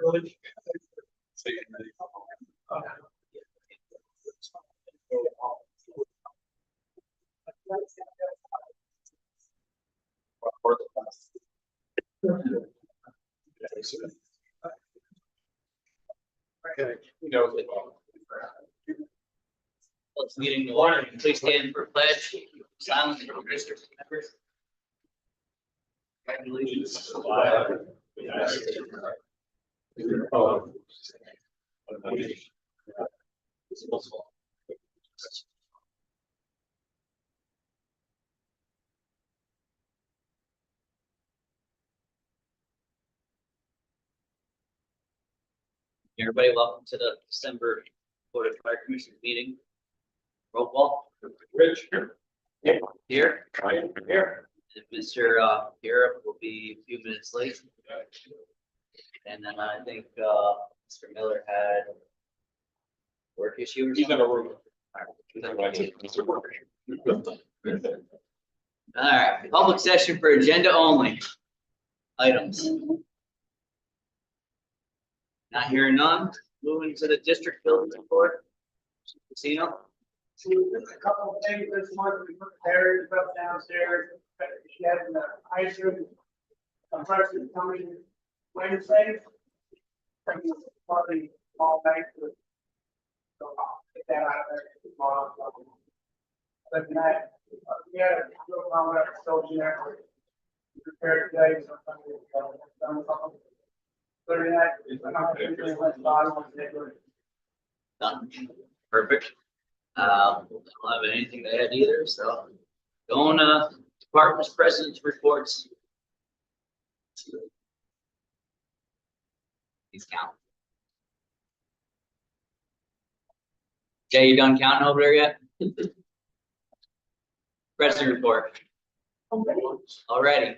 Okay. Let's meeting to order. Please stand for pledge. Silence for district members. Congratulations to the flag of the United States of America. To the republic of the nation. Everybody, welcome to the December Board of Fire Commission meeting. Roll call. Rich here. Here. Ryan here. And Mr. Garrett will be a few minutes late. And then I think Mr. Miller had work issue or He's in something. a room. All right, public session for agenda only items. Not hearing none, moving to the district building report. Casino. Just a couple of things this month, we put the barriers up downstairs, she has the ice room. Compressor coming Wednesday. Partly all back to. So I'll get that out of there tomorrow. But that, we had a real problem with our soldier network. Prepared today, so done something. But that, I'm not really let bottom on the Done. Perfect. I don't have anything to add either, so going department's president's reports. Please count. Jay, you done counting over there yet? President report. Already.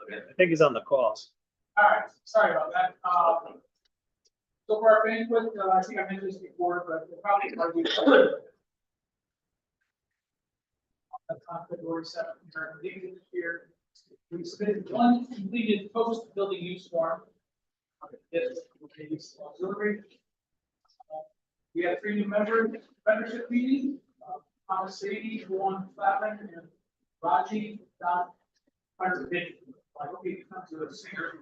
I think he's on the calls. All right, sorry about that. So for our banquet, I think I mentioned this before, but we'll probably argue. February 7th, during the meeting this year, we submitted one completed post-building use form. Auxiliary. We have 3 new membership meetings. Thomas Sadie, Juan Flatman, and Raji Dot. I hope he comes to a singer.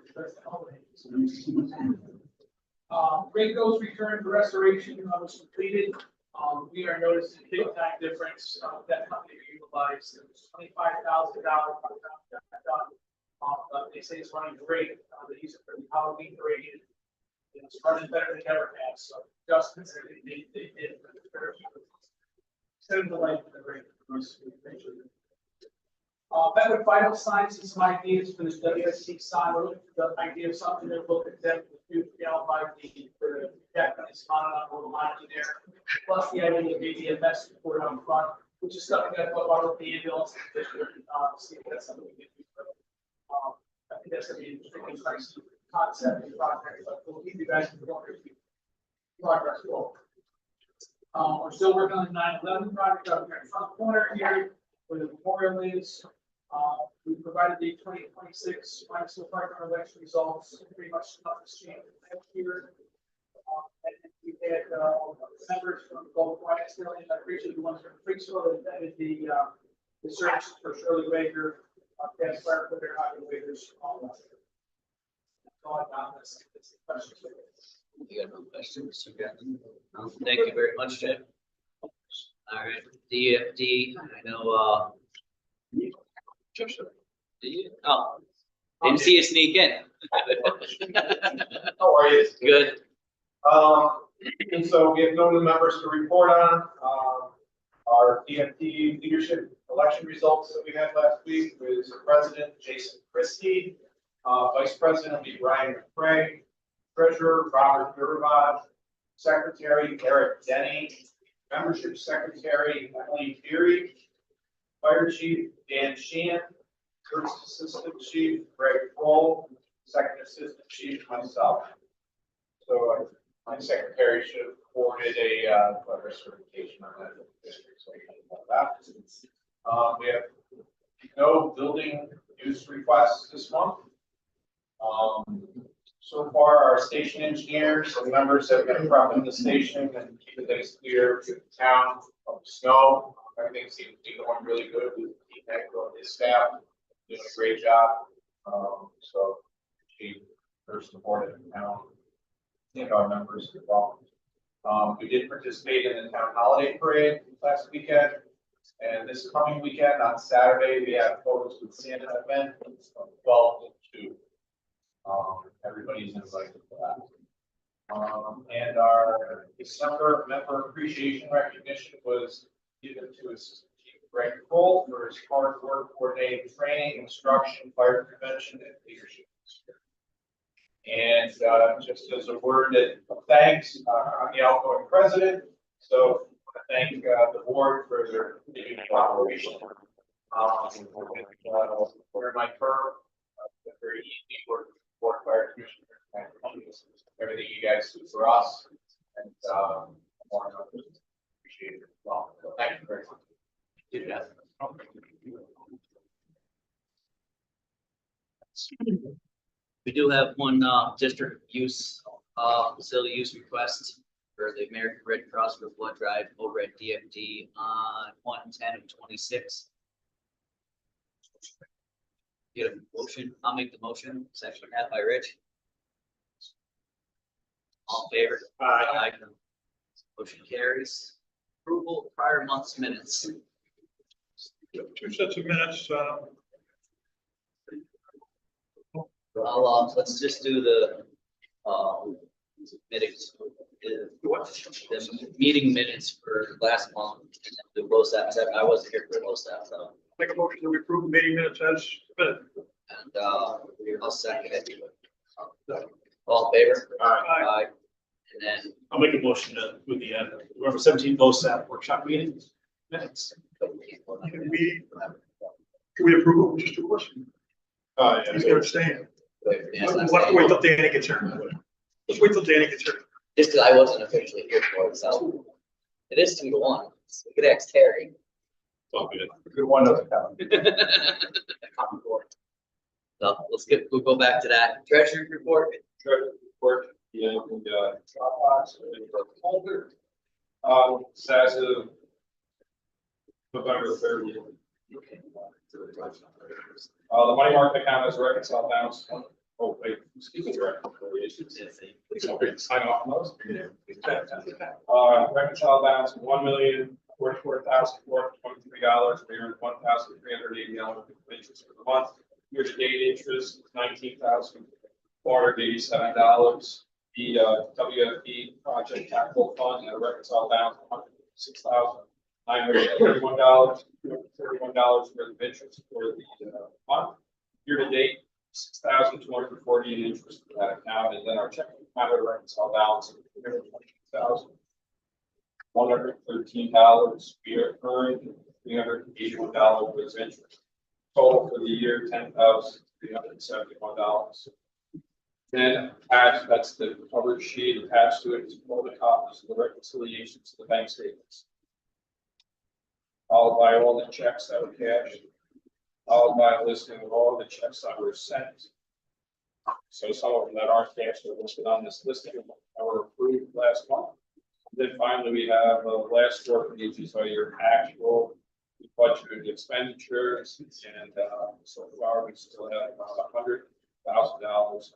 Ringo's return to restoration was completed. We are noticing a big time difference that company utilized. It was $25,000. They say it's running great. They use it for the Halloween parade. It's running better than ever has. So adjustments they did. Instead of the light for the rate. Met with Vital Signs and some ideas for this WSC sign. We're looking for the idea of something that will exempt the by the definitely spot on a little line there. Plus the idea of maybe a mess support on front, which is something that I'll follow the ambulance. See if that's something we can do. I think that's going to be an interesting concept and project, but we'll keep you guys informed as we progress forward. We're still working on the 9/11 project up here in front corner here where the memorial is. We provided the 2026 municipal park election results. Pretty much nothing's changed next year. And we had members from both White and I appreciate the ones from Freaksville that did the search for Shirley Baker, Gas Fire for their highway waivers. All I got. That's questions. You got no questions? Okay. Thank you very much, Jay. All right, DFD, I know, oh, didn't see you sneak in. How are you? Good. And so we have no new members to report on. Our DFT leadership election results that we had last week was President Jason Christie, Vice President will be Brian McCray, Treasurer Robert Durvad, Secretary Eric Denny, Membership Secretary Emily Beery, Fire Chief Dan Sheehan, First Assistant Chief Greg Kroll, Second Assistant Chief myself. So my secretary should have forwarded a letter of certification on that district. So that. We have no building use requests this month. So far, our station engineers and members have been prepping the station and keeping things clear to the town of snow. Everything seems to be going really good with Pete and his staff, doing a great job. So she first supported the town and our members as well. We did participate in the town holiday parade last weekend. And this coming weekend on Saturday, we have photos with Santa event from 12 to 2. Everybody's invited for that. And our December member appreciation recognition was given to Assistant Chief Greg Cole for his hard work coordinating training, instruction, fire prevention, and leadership. And just as a word of thanks, I'm the outgoing president, so I thank the board for their continued cooperation. During my term, very easy work for fire commissioner and everything you guys do for us, and more than appreciate it as well. So thank you very much. We do have one district use facility use request for the American Red Cross for blood drive over at DFD on 1/10/26. Get a motion. I'll make the motion. Section half by Rich. All in favor? Aye. Motion carries. Approval of prior month's minutes. Two sets of minutes, Let's just do the minutes. The meeting minutes for last month. The roast staff. I wasn't here for the roast staff, so. make a motion to approve the meeting minutes as submitted. And I'll second it. All in favor? Aye. And then I'll make a motion to, with the, November 17th LoSAP workshop meeting minutes. Can we approve it? Just a question. He's gonna abstain. We'll have to wait till Danny gets here. Let's wait till Danny gets here. just because I wasn't officially here for it, so it is 2-1. We could ask Terry. All good. Good one doesn't count. So we'll go back to that. Treasury report. Yeah, and Dropbox folder. As of November 30th. The money market account is reconciled balance. Oh, wait, excuse me, please don't sign off on those. Reconciled balance of $1,044,423. We earned $1,380 interest for the month. Year to date interest $19,487. The WFP project capital fund at a reconciled balance of $106,931. $31 worth of interest for the month. Year to date, $6,240 in interest for that account, and then our checking account at a reconciled balance of $113. We are earned $381 with interest. Total for the year $10,371. Then attached, that's the coverage sheet. Attached to it is all the copies of the reconciliations to the bank statements. Followed by all the checks that were cashed. Followed by a listing of all the checks that were sent. So some of them that aren't cashed are listed on this listing that were approved last month. Then finally, we have last 4 pages are your actual budgeted expenditures, and so far we still have about $100,000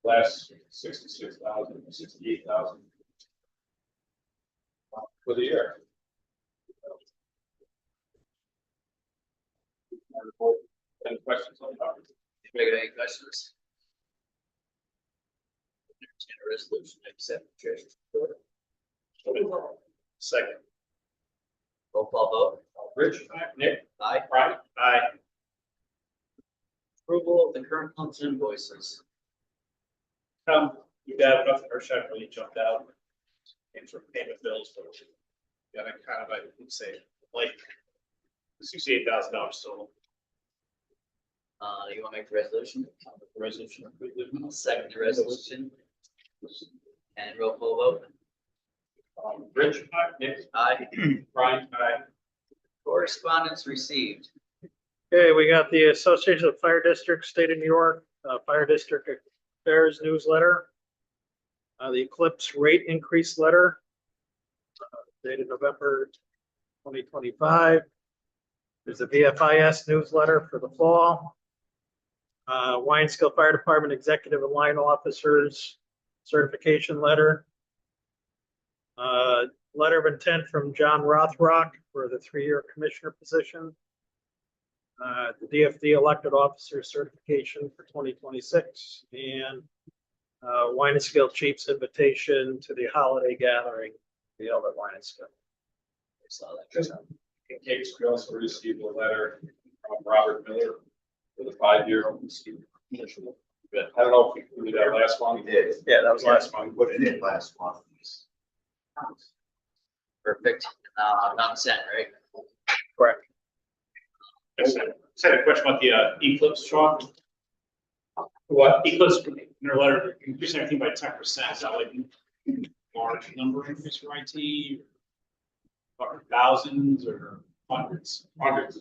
less 66,000, 68,000 for the year. Any questions on that? Anybody got any questions? Entertain a resolution to accept the treasurer's report. Second. Roll call vote. Rich? Nick? Aye. Brian? Aye. Approval of the current month's invoices. We've got nothing earth really jumped out in sort of payment bills, but got a kind of, I would say, like $68,000 total. You want to make the resolution? Resolution. I'll second the resolution. And roll call vote. Rich? Nick? Aye. Brian? Aye. Correspondence received. Okay, we got the Association of Fire Districts, State of New York, Fire District Affairs newsletter. The Eclipse rate increase letter, dated November 2025. There's a VFIS newsletter for the fall. Wine-Skill Fire Department Executive and Line Officers certification letter. Letter of intent from John Rothrock for the 3-year commissioner position. The DFD elected officer certification for 2026, and Wine and Skill Chief's invitation to the holiday gathering held at Wine and Skill. Saw that. Cakes, we also received a letter from Robert Miller for the 5-year. I don't know if we did that last one. We did. Yeah, that was last We put it in last month. Perfect. None sent, right? Correct. Just had a question about the Eclipse truck. What? Eclipse, in their letter, increasing everything by 10%, is that like large number increase for IT? Or thousands or hundreds? Hundreds.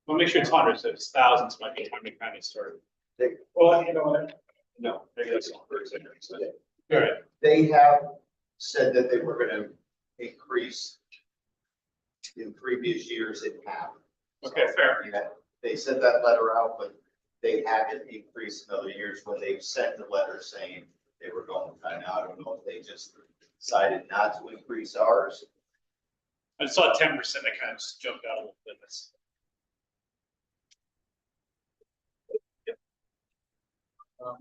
Well, make sure it's hundreds, if it's thousands, might be time to kind of start. Well, you know what? No, maybe that's not very serious. All right, They have said that they were gonna increase in previous years in half. okay, fair. Yeah, they sent that letter out, but they haven't increased in other years when they've sent the letter saying they were going to. I don't know if they just decided not to increase ours. I saw 10%, that kind of just jumped out a little bit. That's-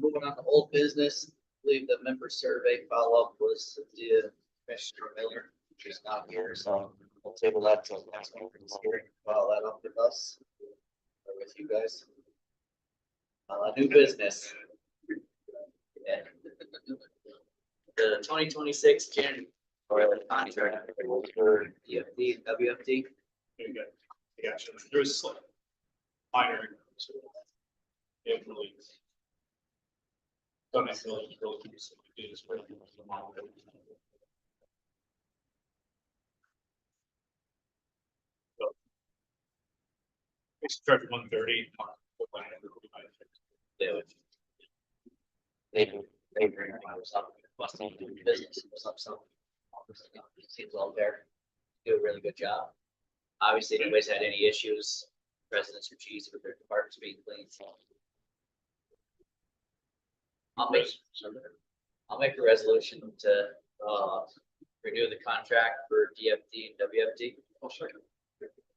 Moving on to old business, I believe the member survey follow-up was the Commissioner Miller, who's not here, so we'll table that till next month's hearing. Follow that up with us or with you guys. New business. Yeah. The 2026 January contract for DFD, WFD. There you go. Gotcha. There was a minor. Yeah, really. Don't have really keep it simple. It is really the model. So, it's charged 130. They bring something, must be doing business or something. Seems all fair. Do a really good job. Obviously, nobody's had any issues, residents or chiefs with their departments being clean, so. I'll make a resolution to, renew the contract for DFD and WFD. Oh, sure.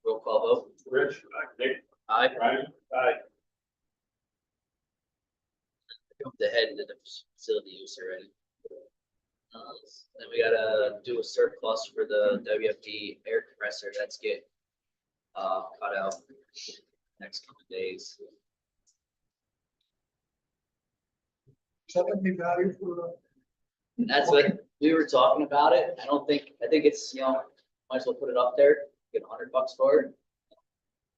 Roll call vote. Rich? Nick? Aye. Brian? Aye. Jumped ahead into the facility use already. Then we gotta do a surplus for the WFD air compressor. That's get cut out next couple of days. Something value for And that's what we were talking about it. I think it's, might as well put it up there, get $100 for it.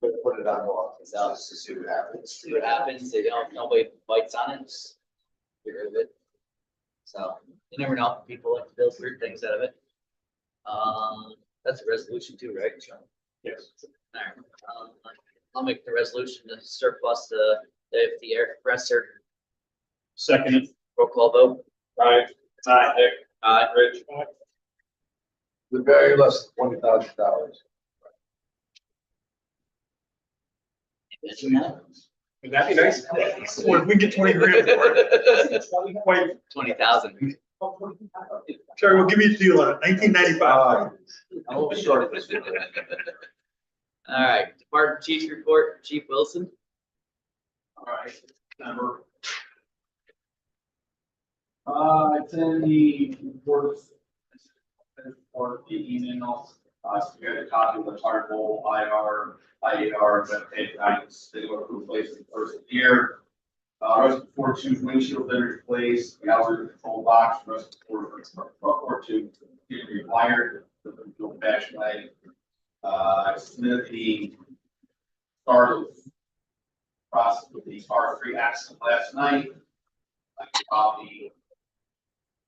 But put it on law, just to see what happens. See what happens. If nobody bites on it, just get rid of it. So you never know. People like to build weird things out of it. That's a resolution too, right? Yes. All right. I'll make the resolution to surplus the air compressor. Second. Roll call vote. Brian? Aye. Nick? Aye. Rich? The very less than $20,000. Imagine that. Would that be nice? Or if we get 20 grand for it. Wait, 20,000. Terry, we'll give you a deal on it, 1995. I'm a little short of this. All right, Department Chief report, Chief Wilson. All right, number. It's in the report or the email. So you got a copy of the article, IAR, that pay guidance, they go to replace the first of the year. Rest 4.2 windshield been replaced, the outdoor control box, rest 4.2 getting rewired, the dual bash light. I submitted the start of process with the R3 accident last night. I probably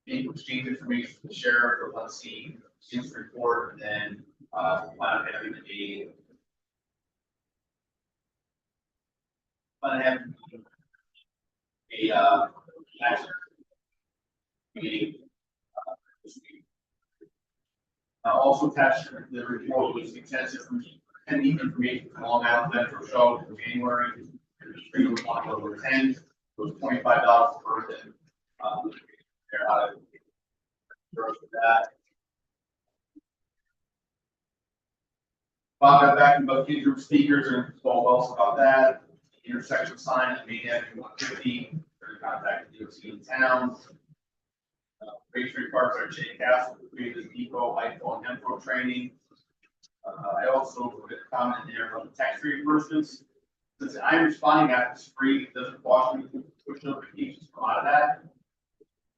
exchange information with the sheriff, or let's see, his report, and then, plan on having action meeting. This week. Also attached to the report was extensive and information from Long Island Metro Show in January. It was on over 10, it was $25 per person. They're out of that. Bob got back about key group speakers and spoke also about that. Intersection sign at Main Avenue 150, contacted DOT in town. Patriot Parks are Jay Castle, created the Depot, IPO, and MPRO training. I also put a comment in there on the tax reimbursements. Since I'm responding after this free, it doesn't cost me to push notifications from out of that.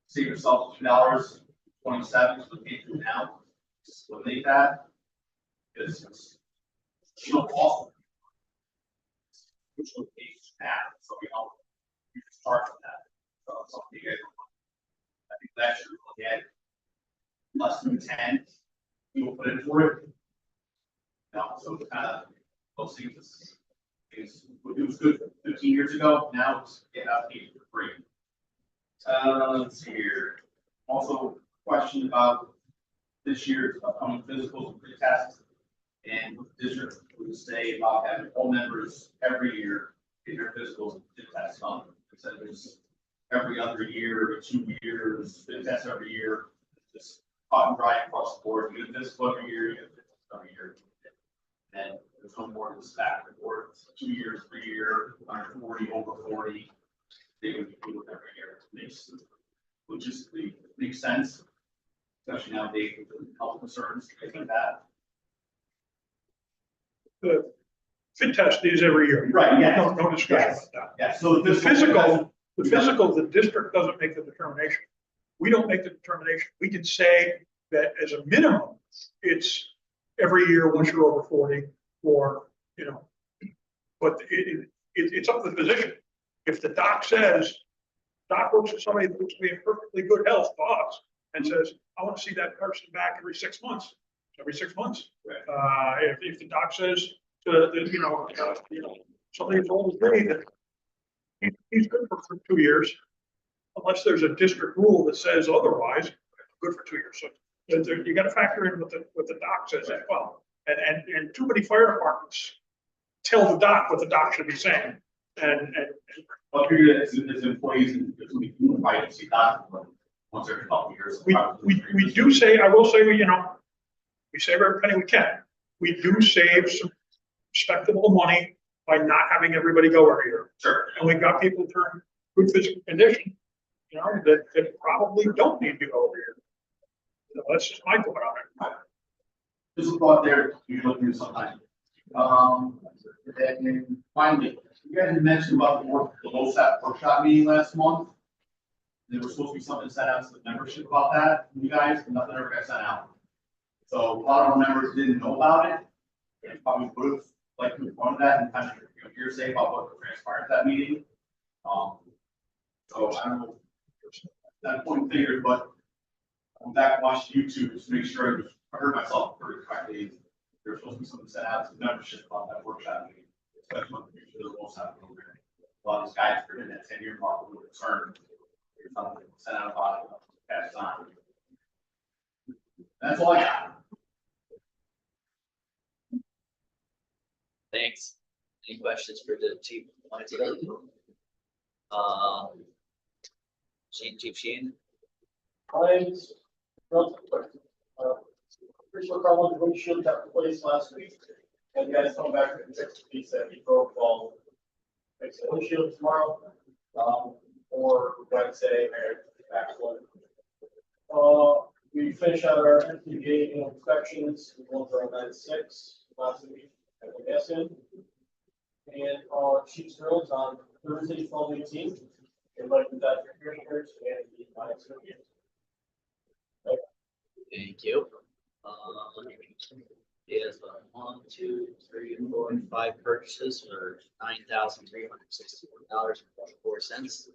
Save yourself $2.27, so pay through now. Just eliminate that. Because you don't cost. Push notifications now, so we don't you just charge for that. So something you guys. I think that should look at less than 10. You will put in for it. No, so kind of those things is it was good 15 years ago. Now it's out for free. Let's see here. Also, question about this year's upcoming physicals and pre-tests, and the district would say about having all members every year get their physicals and pre-tests done. Instead of just every other year or 2 years, fit test every year, just hot and dry across the board. You get this every year, you get this every year. And there's no more of this back and forth. 2 years, 3 year, under 40, over 40. They would do it every year. It makes logistically makes sense, especially nowadays with the health concerns, things like that. The fit test is every year. Right, yeah. No discussion about that. Yeah, so The physical, the district doesn't make the determination. We don't make the determination. We can say that as a minimum, it's every year once you're over 40, or, but it's up to the physician. If the doc looks at somebody that looks to be in perfectly good health, boss, and says, I want to see that person back every 6 months, every 6 months. Right. If the doc says somebody as old as me that he's good for 2 years, unless there's a district rule that says otherwise, good for 2 years. So you got to factor in what the doc says as well. And too many fire departments tell the doc what the doc should be saying. And I'll figure that as employees, there's going to be right to see that once every couple of years. we do say, I will say, we save every penny we can. We do save some respectable money by not having everybody go every year. Sure. And we've got people turn good physical condition, that probably don't need to go every year. So that's just my thought on it. Just a thought there, you look through sometime. And then finally, you guys had mentioned about the LoSAP workshop meeting last month. There was supposed to be something sent out to the membership about that, you guys, and nothing ever got sent out. So a lot of our members didn't know about it, and probably would have liked to inform that and kind of hearsay about what transpired at that meeting. So I don't know, that point figures, but I'm back watching YouTube to make sure I heard myself pretty correctly. There's supposed to be something sent out to the membership about that workshop meeting, especially when the LoSAP program. A lot of these guys are in that 10-year mark with concern. There's something sent out about it, pass it on. That's all I got. Thanks. Any questions for the chief? Chief Sheen? Claims, relative question. Pretty sure probably the windshield got replaced last week. And you guys come back and fix the piece that you broke all. Fix the windshield tomorrow, or Wednesday, or back one. We finished out our MPGA inspections, we went for 96 last week, I'm guessing. And our chief's drills on Thursday, 12/18. And like the Dr. Commissioners and the finance committee. Thank you. Yes, 1, 2, 3, 4, 5 purchases for $9,364.44.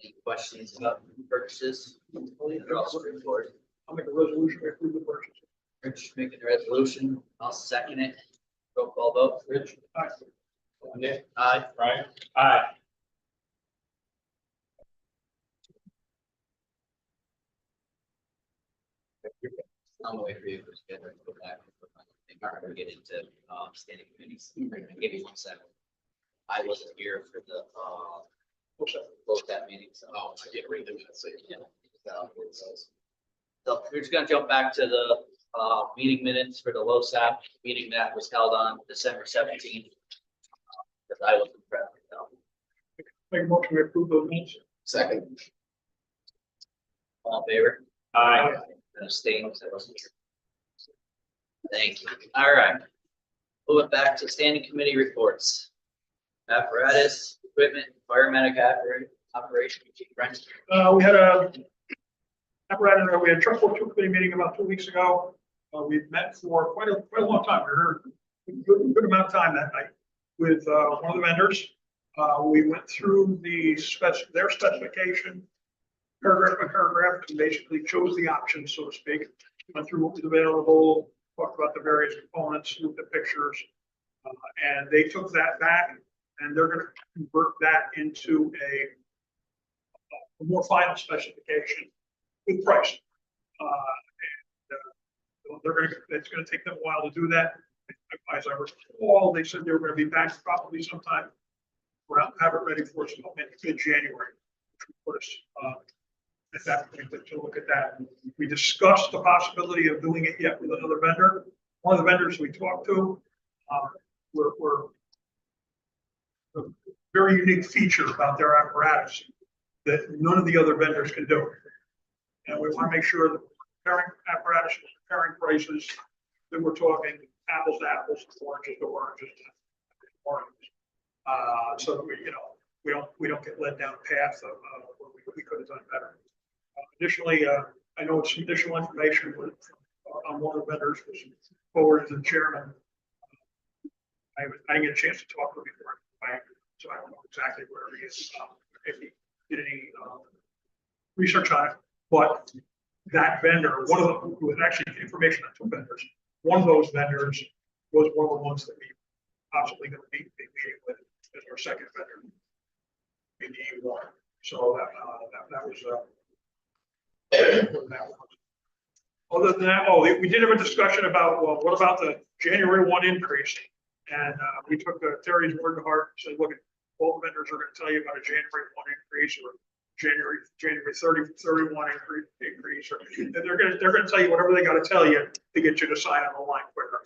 Any questions about purchases? They're all straightforward. I'll make a resolution to approve the purchase. Rich making a resolution, I'll second it. Roll call vote, Rich? Aye. Nick? Aye. Brian? Aye. I'm waiting for you to get ready to go back. Or get into, standing committees. Give me 1 second. I wasn't here for the, both that meeting, so. Oh, I didn't read them. So, yeah. So we're just gonna jump back to the, meeting minutes for the LoSAP meeting that was held on December 17th. Because I wasn't present, so. Make a motion to approve those minutes. Second. All in favor? Aye. And abstain, because I wasn't here. Thank you. All right. Moving back to standing committee reports. Apparatus, equipment, paramedic operation, Chief Brent. We had a apparatus, we had a transport two committee meeting about 2 weeks ago. We've met for quite a long time. We heard a good amount of time that night with one of the vendors. We went through their specification, paragraph by paragraph, and basically chose the options, so to speak. Went through what was available, talked about the various components, looked at pictures, and they took that back, and they're going to convert that into a more final specification with price. It's going to take them a while to do that. As I recall, they said they were going to be back probably sometime around, have it ready for us mid-January, which would put us at that point to look at that. We discussed the possibility of doing it yet with another vendor. One of the vendors we talked to, were a very unique feature about their apparatus that none of the other vendors can do. And we want to make sure that comparing apparatus, comparing prices, that we're talking apples to apples, oranges to oranges to oranges. So that we don't get led down a path of what we could have done better. Additionally, I know some additional information on one of the vendors was forwarded to the chairman. I didn't get a chance to talk to him before, so I don't know exactly where he is, if he did any research on it. But that vendor, one of them was actually information on two vendors. One of those vendors was one of the ones that we possibly going to be meeting with as our second vendor in the EU1. So that was. Other than that, we did have a discussion about, well, what about the January 1 increase? And we took Terry's word to heart and said, look, both vendors are going to tell you about a January 1 increase or January 31 increase, or they're going to tell you whatever they got to tell you to get you to sign on the line quicker.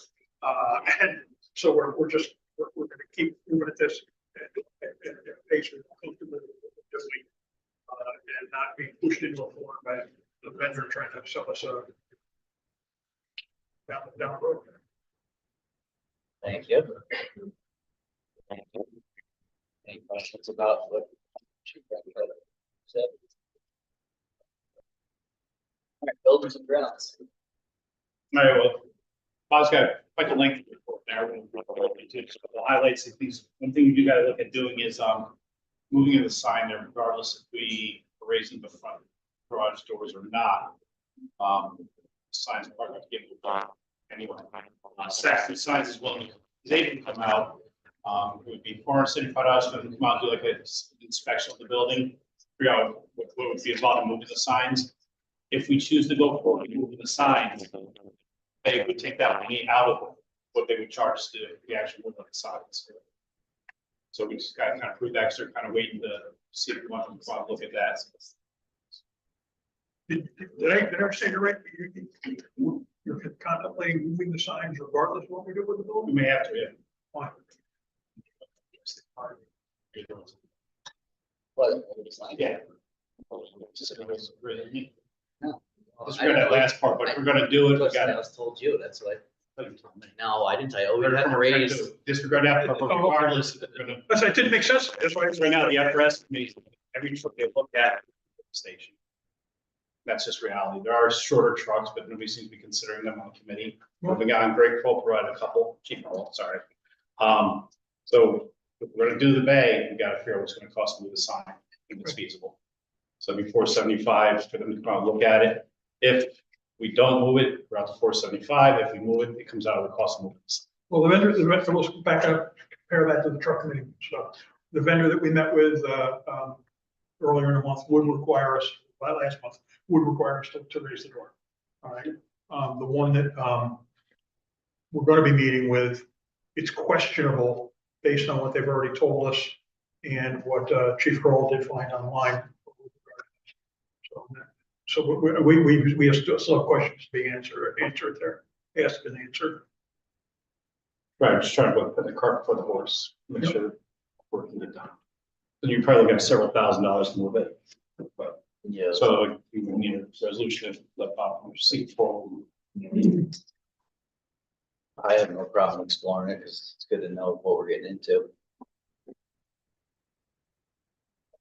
And so we're going to keep moving at this at pace we're comfortable doing, and not being pushed into a corner by the vendor trying to sell us down the road. Thank you. Any questions about what Chief Brent said? All right, buildings and grounds. All right, well, Bob's got quite a lengthy report there. The highlights of these, one thing you do got to look at doing is moving in the sign there, regardless if we are raising the front garage doors or not. Signs are going to get moved on anyway. Second signs as well. They can come out. It would be Forest City Firehouse going to come out and do like an inspection of the building, figure out what would be involved in moving the signs. If we choose to go forward and move the signs, they would take that money out of what they would charge us to the actual move of the signs. So we just got to kind of prove that, so kind of waiting to see if we want to look at that. Did I understand it right? You're contemplating moving the signs regardless of what we do with the We building? may have to, yeah. Fine. What? It's like- Yeah. No. Disregard that last part, but if we're gonna do it, we I gotta. was told you, that's what. No, I didn't tell you. Oh, we have to raise. Disregard that, but regardless, if we're gonna. It didn't make sense. That's why. Right now, the FRS committee, every truck they look at the station. That's just reality. There are shorter trucks, but nobody seems to be considering them on the committee. Moving on, Greg Cole provided a couple, Chief Cole, sorry. So if we're gonna do the bay, we gotta figure out what's gonna cost to move the sign, if it's feasible. So it'd be 475 for them to come out and look at it. If we don't move it, we're out to 475. If we move it, it comes out of the cost of moving. Well, let's back up, compare that to the truck committee stuff. The vendor that we met with, earlier in the month would require us, last month, would require us to raise the door. All right, the one that, we're gonna be meeting with, it's questionable based on what they've already told us and what, Chief Kroll did find online. So we still have questions to be answered there, asked and answered. Right, just trying to put the cart before the horse, make sure work can get done. And you probably got several $1,000s to move it. But, Yeah. so you would need a resolution to let Bob see for. I have no problem exploring it because it's good to know what we're getting into.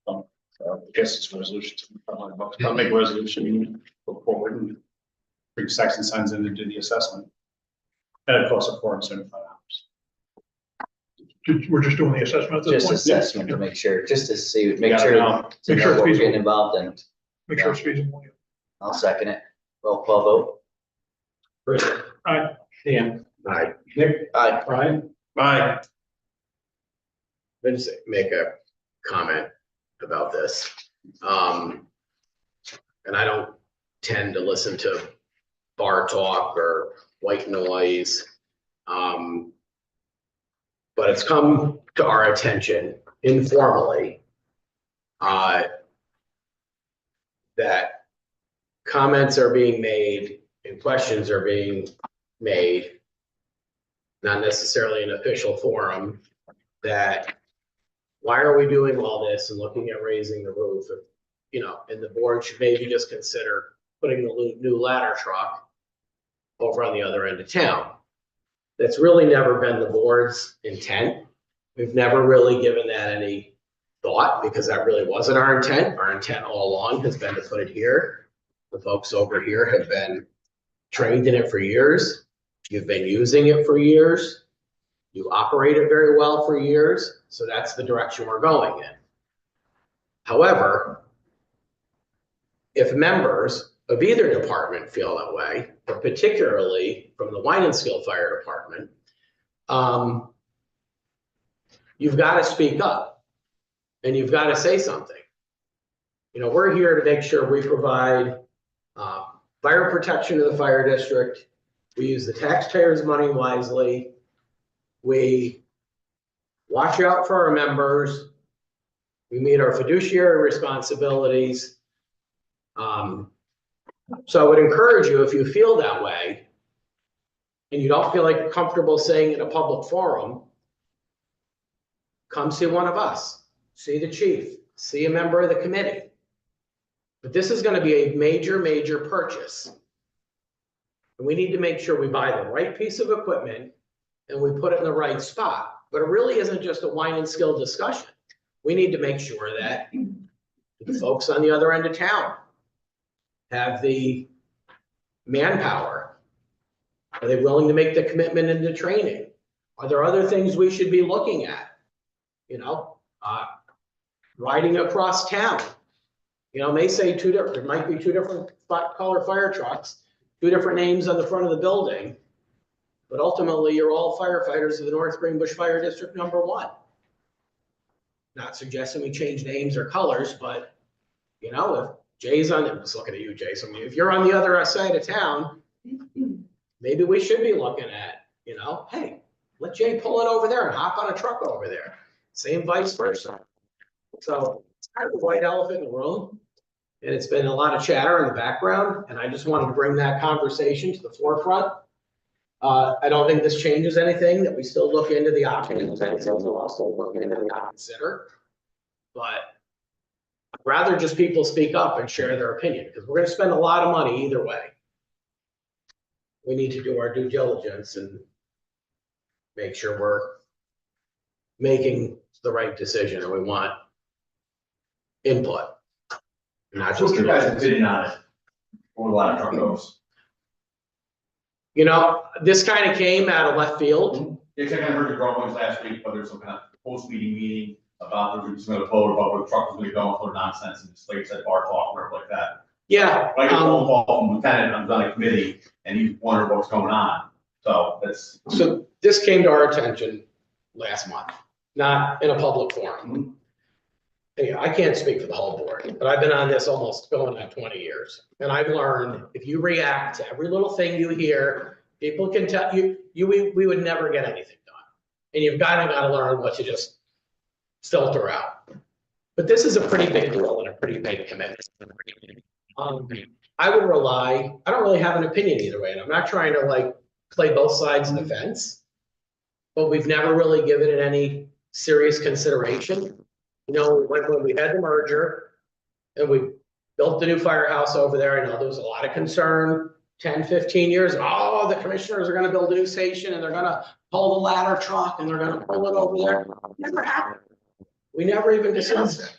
So I guess it's a resolution. I'll make a resolution, go forward and bring Saxon signs in and do the assessment. At a cost of $475. We're just doing the assessment at this Just point. assessment to make sure, just to see, You make gotta sure, know. to Make know sure it's what we're feasible. getting involved in. Make sure it's feasible. I'll second it. Roll call vote. Chris. Aye. Dan. Aye. Nick. Aye. Brian. Aye. Let me just make a comment about this. And I don't tend to listen to bar talk or white noise. But it's come to our attention informally that comments are being made and questions are being made, not necessarily an official forum, that why are we doing all this and looking at raising the roof? You know, and the board should maybe just consider putting the new ladder truck over on the other end of town. That's really never been the board's intent. We've never really given that any thought because that really wasn't our intent. Our intent all along has been to put it here. The folks over here have been trained in it for years. You've been using it for years. You operate it very well for years. So that's the direction we're going in. However, if members of either department feel that way, but particularly from the Wine and Skill Fire Department, you've got to speak up and you've got to say something. You know, we're here to make sure we provide fire protection to the fire district. We use the taxpayers' money wisely. We watch out for our members. We meet our fiduciary responsibilities. So I would encourage you, if you feel that way, and you don't feel like you're comfortable saying in a public forum, come see one of us, see the chief, see a member of the committee. But this is going to be a major, major purchase. And we need to make sure we buy the right piece of equipment and we put it in the right spot. But it really isn't just a wine and skill discussion. We need to make sure that the folks on the other end of town have the manpower. Are they willing to make the commitment into training? Are there other things we should be looking at? You know, riding across town. You know, may say there might be two different color fire trucks, two different names on the front of the building. But ultimately, you're all firefighters of the North Greenbush Fire District #1. Not suggesting we change names or colors, but you know, if Jay's on, I'm just looking at you, Jason. If you're on the other side of town, maybe we should be looking at, you know, hey, let Jay pull it over there and hop on a truck over there. Same vice versa. So it's kind of the white elephant in the room. And it's been a lot of chatter in the background. And I just wanted to bring that conversation to the forefront. I don't think this changes anything, that we still look into the options. Consider. But I'd rather just people speak up and share their opinion, because we're going to spend a lot of money either way. We need to do our due diligence and make sure we're making the right decision, and we want input. Not just You guys have been on it for a lot of truck goes. You know, this kind of came out of left field. It's like I heard the grumblings last week, whether it's some kind of post-meeting meeting, about the submit a vote about where the truck was gonna be going for nonsense and just like you said, bar talk, whatever like that. Yeah, I got a phone call from Lieutenant, I'm on a committee, and he wondered what's going on, so that's. so this came to our attention last month, not in a public forum. Yeah, I can't speak for the whole board, but I've been on this almost going on 20 years. And I've learned if you react to every little thing you hear, people can tell you, we would never get anything done. And you've gotta learn what to just filter out. But this is a pretty big deal and a pretty big commitment. I would rely, I don't really have an opinion either way, and I'm not trying to like play both sides of the fence. But we've never really given it any serious consideration. You know, when we had the merger and we built the new firehouse over there, I know there was a lot of concern 10, 15 years. Oh, the commissioners are gonna build a new station and they're gonna pull the ladder truck and they're gonna pull it over there. Never happened. We never even discussed it.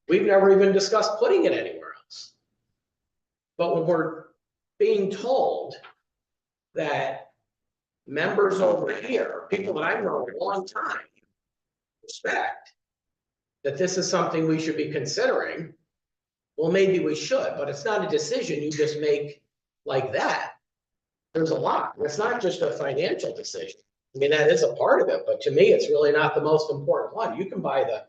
We've never even discussed putting it anywhere else. But when we're being told that members over here, people that I've known a long time, respect that this is something we should be considering, well, maybe we should, but it's not a decision you just make like that. There's a lot. It's not just a financial decision. I mean, that is a part of it, but to me, it's really not the most important one. You can buy the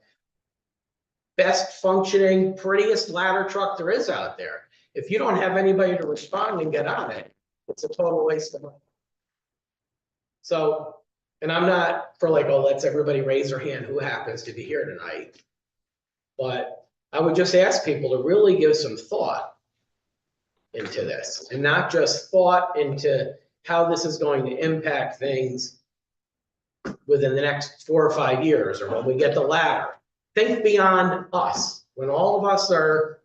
best functioning, prettiest ladder truck there is out there. If you don't have anybody to respond and get on it, it's a total waste of money. So, and I'm not for like, oh, let's everybody raise their hand who happens to be here tonight. But I would just ask people to really give some thought into this and not just thought into how this is going to impact things within the next 4 or 5 years or when we get the ladder. Think beyond us. When all of us are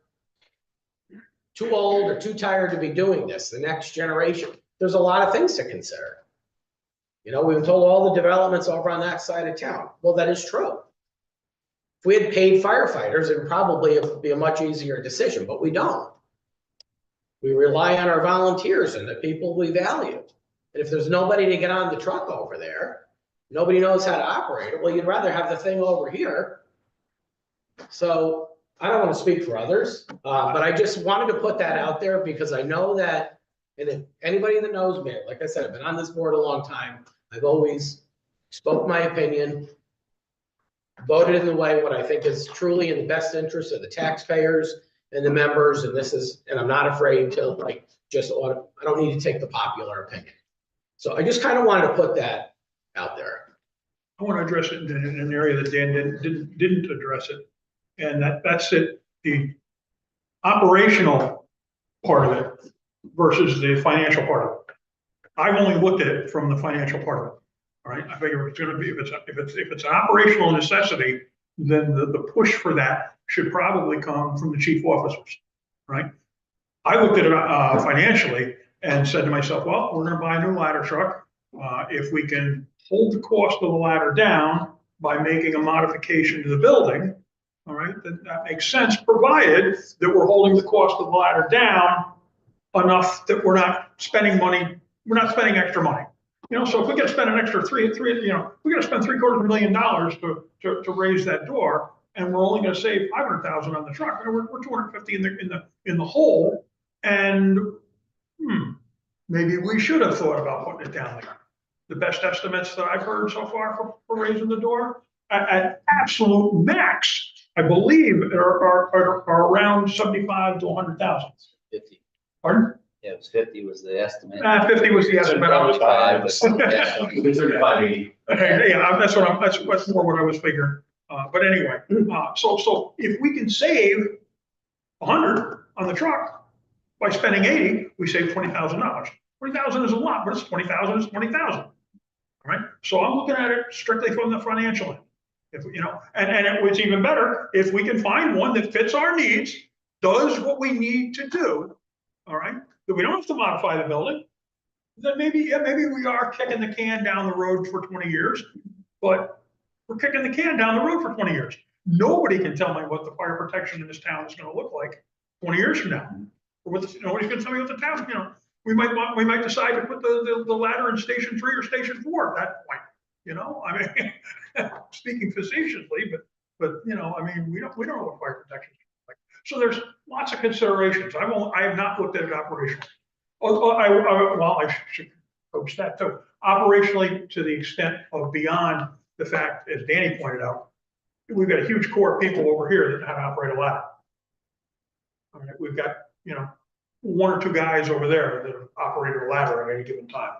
too old or too tired to be doing this, the next generation, there's a lot of things to consider. You know, we've told all the developments over on that side of town. Well, that is true. If we had paid firefighters, it would probably be a much easier decision, but we don't. We rely on our volunteers and the people we value. And if there's nobody to get on the truck over there, nobody knows how to operate it, well, you'd rather have the thing over here. So I don't want to speak for others, but I just wanted to put that out there because I know that, and if anybody that knows me, like I said, I've been on this board a long time. I've always spoke my opinion, voted in the way what I think is truly in the best interest of the taxpayers and the members. And this is, and I'm not afraid to like, just, I don't need to take the popular opinion. So I just kind of wanted to put that out there. I want to address it in an area that Dan didn't address it. And that's it, the operational part of it versus the financial part of it. I've only looked at it from the financial part of it. All right, I figure it's going to be, if it's an operational necessity, then the push for that should probably come from the chief officers, right? I looked at it financially and said to myself, well, we're going to buy a new ladder truck. If we can hold the cost of the ladder down by making a modification to the building, all right, that makes sense, provided that we're holding the cost of the ladder down enough that we're not spending money, we're not spending extra money. You know, so if we got to spend an extra we got to spend $750,000 to raise that door, and we're only going to save $500,000 on the truck. You know, we're 250 in the hole, and maybe we should have thought about putting it down there. The best estimates that I've heard so far for raising the door at absolute max, I believe, are around 75 to 100,000. 50. Pardon? Yeah, it was 50 was the estimate. 50 was the estimate. I was. 35, 80. Yeah, that's more what I was figuring. But anyway, so if we can save 100 on the truck by spending 80, we save $20,000. 20,000 is a lot, but it's 20,000 is 20,000. All right. So I'm looking at it strictly from the financial end. If you know, and it was even better if we can find one that fits our needs, does what we need to do. All right. That we don't have to modify the building, then maybe we are kicking the can down the road for 20 years, but we're kicking the can down the road for 20 years. Nobody can tell me what the fire protection in this town is going to look like 20 years from now. Or nobody's going to tell me what the town, you know, we might decide to put the ladder in station 3 or station 4 at that point. You know, I mean, speaking facetiously, but But, I mean, we don't know what fire protection is like. So there's lots of considerations. I have not looked at it operationally. Well, I should coach that too. Operationally, to the extent of beyond the fact, as Danny pointed out, we've got a huge core of people over here that know how to operate a ladder. I mean, we've got, one or two guys over there that have operated a ladder at any given time.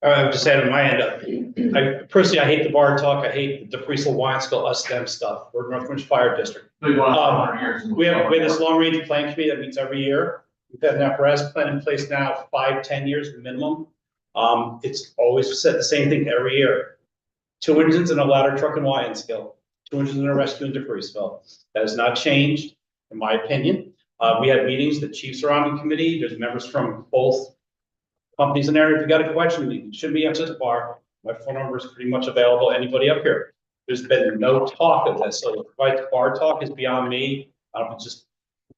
I would just add on my end, I personally, I hate the bar talk, I hate the Priestle wine skill, us, them stuff, we're North Orange Fire District. We have this long range plan committee that meets every year. We've had an apparatus plan in place now 5-10 years minimum. It's always said the same thing every year. 2 engines and a ladder truck and Y skill, 2 engines and a rescue in debris spill. That has not changed, in my opinion. We have meetings, the chiefs are on the committee, there's members from both companies in there. If you got a question, you should be up to the bar. My phone number is pretty much available, anybody up here. There's been no talk of this, so the bar talk is beyond me. It's just,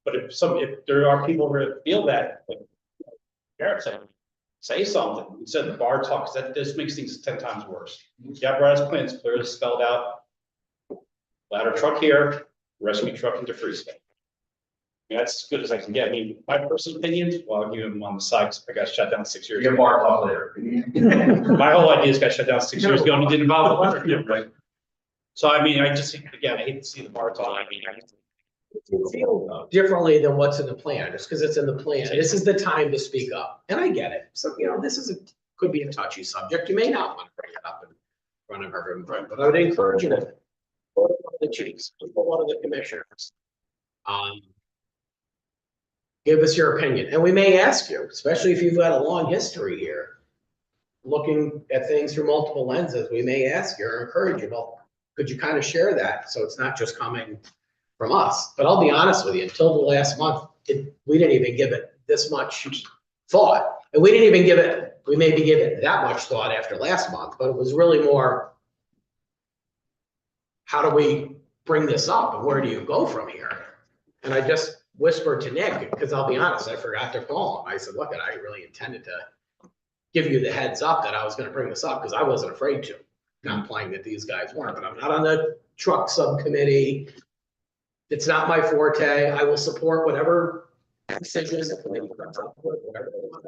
but if there are people who feel that, like Garrett said, say something instead of bar talk, because that this makes things 10 times worse. The apparatus plan is clearly spelled out. Ladder truck here, rescue truck and debris spill. That's as good as I can get. I mean, my personal opinions, well, I'll give them on the side, because I got shut down 6 years Get ago. bar talk later. My whole idea is got shut down 6 years ago and it didn't involve the right? So I mean, I just, again, I hate to see the bar talk. I mean, Feel differently than what's in the plan, just because it's in the plan. This is the time to speak up, and I get it. So, this could be a touchy subject. You may not want to bring it up in front of everyone, but I would encourage you to go to one of the chiefs, go to one of the commissioners. Give us your opinion, and we may ask you, especially if you've got a long history here, looking at things through multiple lenses, we may ask you or encourage you, well, could you kind of share that? So it's not just coming from us. But I'll be honest with you, until the last month, we didn't even give it this much thought. And we didn't even give it, we maybe give it that much thought after last month, but it was really more, how do we bring this up and where do you go from here? And I just whispered to Nick, because I'll be honest, I forgot to call him. I said, look, I really intended to give you the heads up that I was going to bring this up because I wasn't afraid to. Not implying that these guys weren't, but I'm not on the truck subcommittee. It's not my forte. I will support whatever decisions the committee comes up with, whatever they want.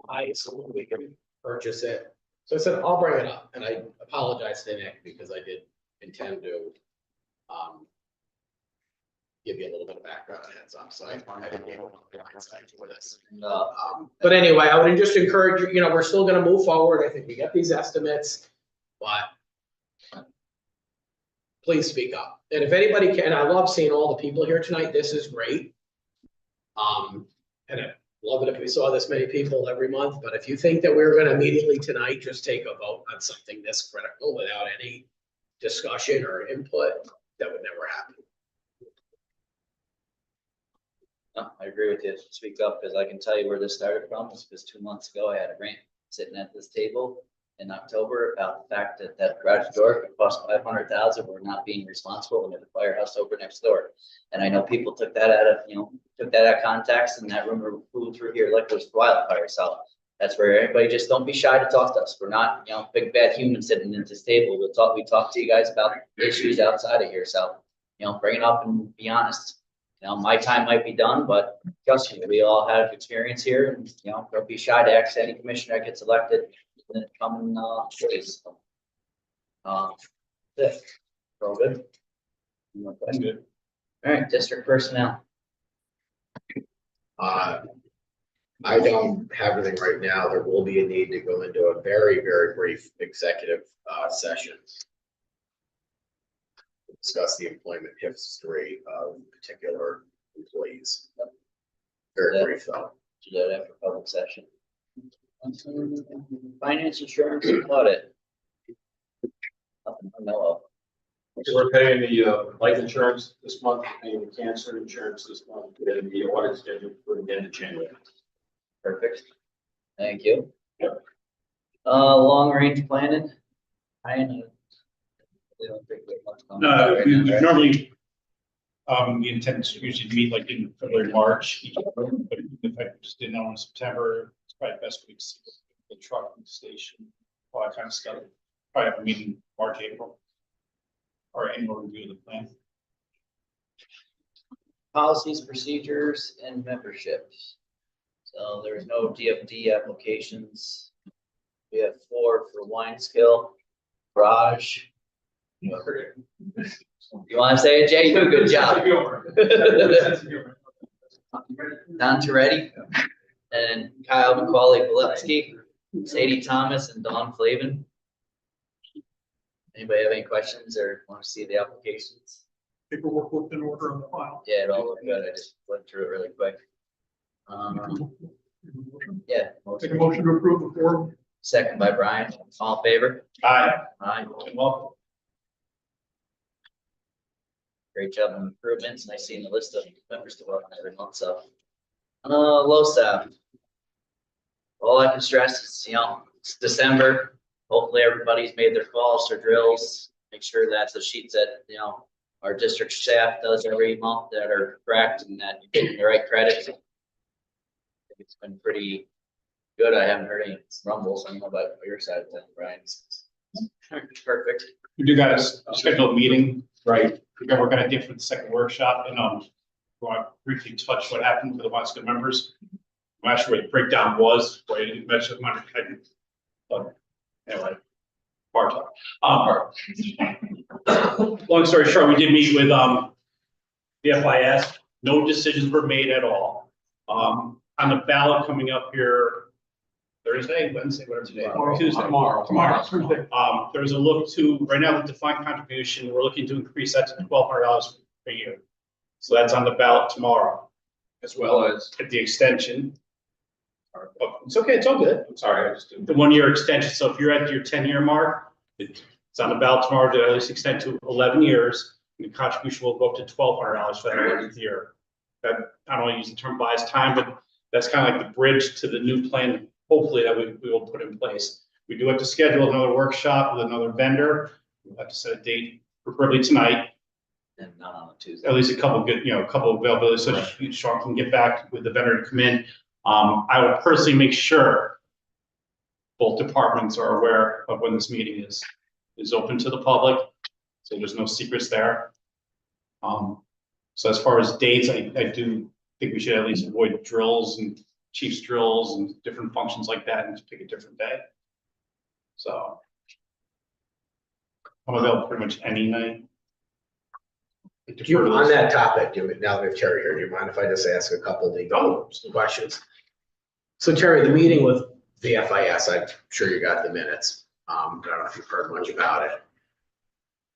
I absolutely can purchase it. So I said, I'll bring it up, and I apologize to Nick because I did intend to give you a little bit of background and heads up. So I didn't be able to hindsight for this. But anyway, I would just encourage you, we're still going to move forward. I think we get these estimates, but please speak up. And if anybody can, I love seeing all the people here tonight. This is great. And I love it if we saw this many people every month, but if you think that we're going to immediately tonight just take a vote on something this critical without any discussion or input, that would never happen. No, I agree with you. Speak up, because I can tell you where this started from. It's because 2 months ago, I had a grant sitting at this table in October about the fact that that garage door could cost $500,000. We're not being responsible, and there's a firehouse over next door. And I know people took that out of context, and that rumor flew through here like it was wildfire. So that's where everybody just don't be shy to talk to us. We're not, big bad humans sitting at this table. We talk to you guys about issues outside of here. So, bring it up and be honest. My time might be done, but trust me, we all have experience here, and don't be shy to ask any commissioner that gets elected in the coming days. Yeah, all good. I'm good. All right, district personnel. I don't have anything right now. There will be a need to go into a very, very brief executive session. Discuss the employment history of particular employees. Very brief though. Do that after public session. Finance, insurance, and audit. Nothing I know of. So we're paying the life insurance this month, paying the cancer insurance this month, and the audit schedule for the end of January. Perfect. Thank you. Long range planning. I know. They don't think we have much going on No, right now, right? normally, the intent is usually to meet like in February, March, each month, but if I just didn't know in September, it's probably best week to see the truck and station, all that kind of stuff. Probably have a meeting March, April. our annual review of the plan. Policies, procedures, and memberships. So there's no DFD applications. We have 4 for wine skill, garage. You want to say it, Jay? You do a good job. Don Toretti and Kyle McCauley-Boletsky, Sadie Thomas, and Dawn Flavin. Anybody have any questions or want to see the applications? Paperwork looked in order on the file. Yeah, it all looked good. I just went through it really quick. Yeah. Take a motion to approve the form. Second by Brian. All in favor? Aye. Aye. Welcome. Great job on improvements. Nice seeing the list of members to welcome every month, so. Low staff. All I can stress is, it's December. Hopefully everybody's made their calls or drills. Make sure that's the sheets that, our district staff does every month that are correct and that you're getting the right credits. I think it's been pretty good. I haven't heard any rumbles. I don't know about your side of that, Brian. Perfect. We do got a scheduled meeting, right? We're gonna do for the second workshop and, we want to briefly touch what happened with the Watsco members. I'm not sure what the breakdown was, but I didn't mention it, but anyway. Bar talk. Long story short, we did meet with, the FIS. No decisions were made at all. On the ballot coming up here Thursday, Wednesday, whatever today, Tuesday. Tomorrow. Tuesday. There was a look to, right now, the defined contribution, we're looking to increase that to $1,200 per year. So that's on the ballot tomorrow, as well as the extension. Oh, it's okay, it's all good. I'm sorry, I just didn't. The 1-year extension, so if you're at your 10-year mark, it's on the ballot tomorrow to at least extend to 11 years. And the contribution will go up to $1,200 for that 11th year. That, I don't want to use the term buys time, but that's kind of like the bridge to the new plan, hopefully, that we will put in place. We do have to schedule another workshop with another vendor. We'll have to set a date, preferably tonight. And not on a Tuesday. At least a couple good, a couple of availabilities, so Sean can get back with the vendor to come in. I will personally make sure both departments are aware of when this meeting is open to the public, so there's no secrets there. So as far as dates, I do think we should at least avoid drills and chief's drills and different functions like that and just pick a different day. So I'm available pretty much any night. On that topic, now that we have Terry here, do you mind if I just ask a couple legal questions? So Terry, the meeting with the FIS, I'm sure you got the minutes. I don't know if you've heard much about it.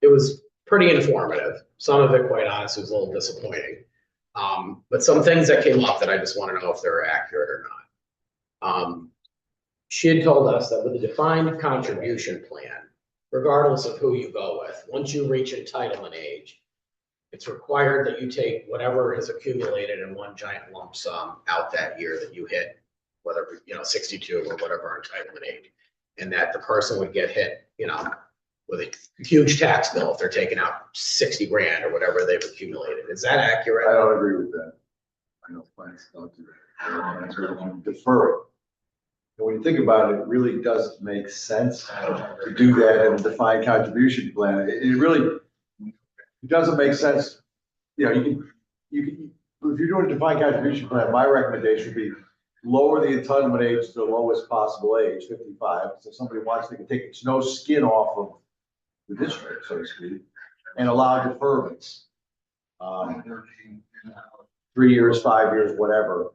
It was pretty informative. Some of it, quite honestly, was a little disappointing. But some things that came up that I just want to know if they're accurate or not. She had told us that with a defined contribution plan, regardless of who you go with, once you reach entitlement age, it's required that you take whatever is accumulated in one giant lump sum out that year that you hit, whether, 62 or whatever entitlement age. And that the person would get hit, with a huge tax bill if they're taking out 60 grand or whatever they've accumulated. Is that accurate? I don't agree with that. I know plans don't do that. Plans are going to defer it. And when you think about it, it really does make sense to do that in a defined contribution plan. It really doesn't make sense. You can, if you're doing a defined contribution plan, my recommendation would be lower the entitlement age to the lowest possible age, 55. So if somebody wants, they can take no skin off of the district, so to speak, and allow deferments. 3 years, 5 years, whatever,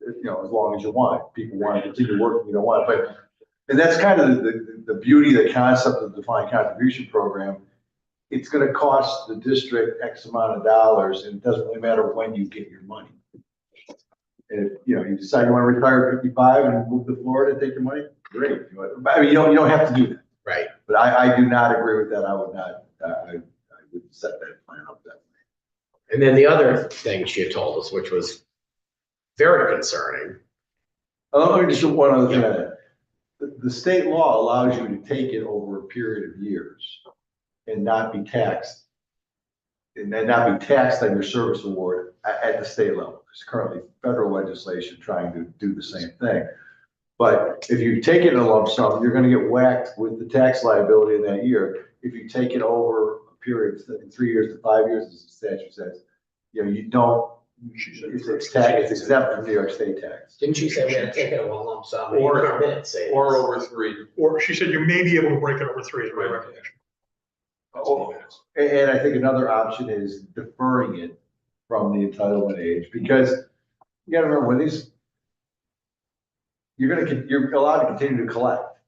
as long as you want it. People want to continue working, you don't want it. But, and that's kind of the beauty, the concept of the defined contribution program. It's going to cost the district X amount of dollars, and it doesn't really matter when you get your money. And if you decide you want to retire at 55 and move to Florida and take your money, great. I mean, you don't have to do that. Right. But I do not agree with that. I would not. I would set that plan up that way. And then the other thing she had told us, which was very concerning. Let me just do one other thing on that. The state law allows you to take it over a period of years and not be taxed. And then not be taxed on your service award at the state level. There's currently federal legislation trying to do the same thing. But if you take it in a lump sum, you're going to get whacked with the tax liability in that year. If you take it over a period, of 3 years to 5 years, as the statute says, you know, you don't, it's exempt from New York state tax. Didn't she say we had to take it in one lump sum? Or- Even our minutes say Or this. over 3. Or she said you may be able to break it over 3 is my recollection. Oh, and I think another option is deferring it from the entitlement age, because you gotta remember, when these, you're allowed to continue to collect.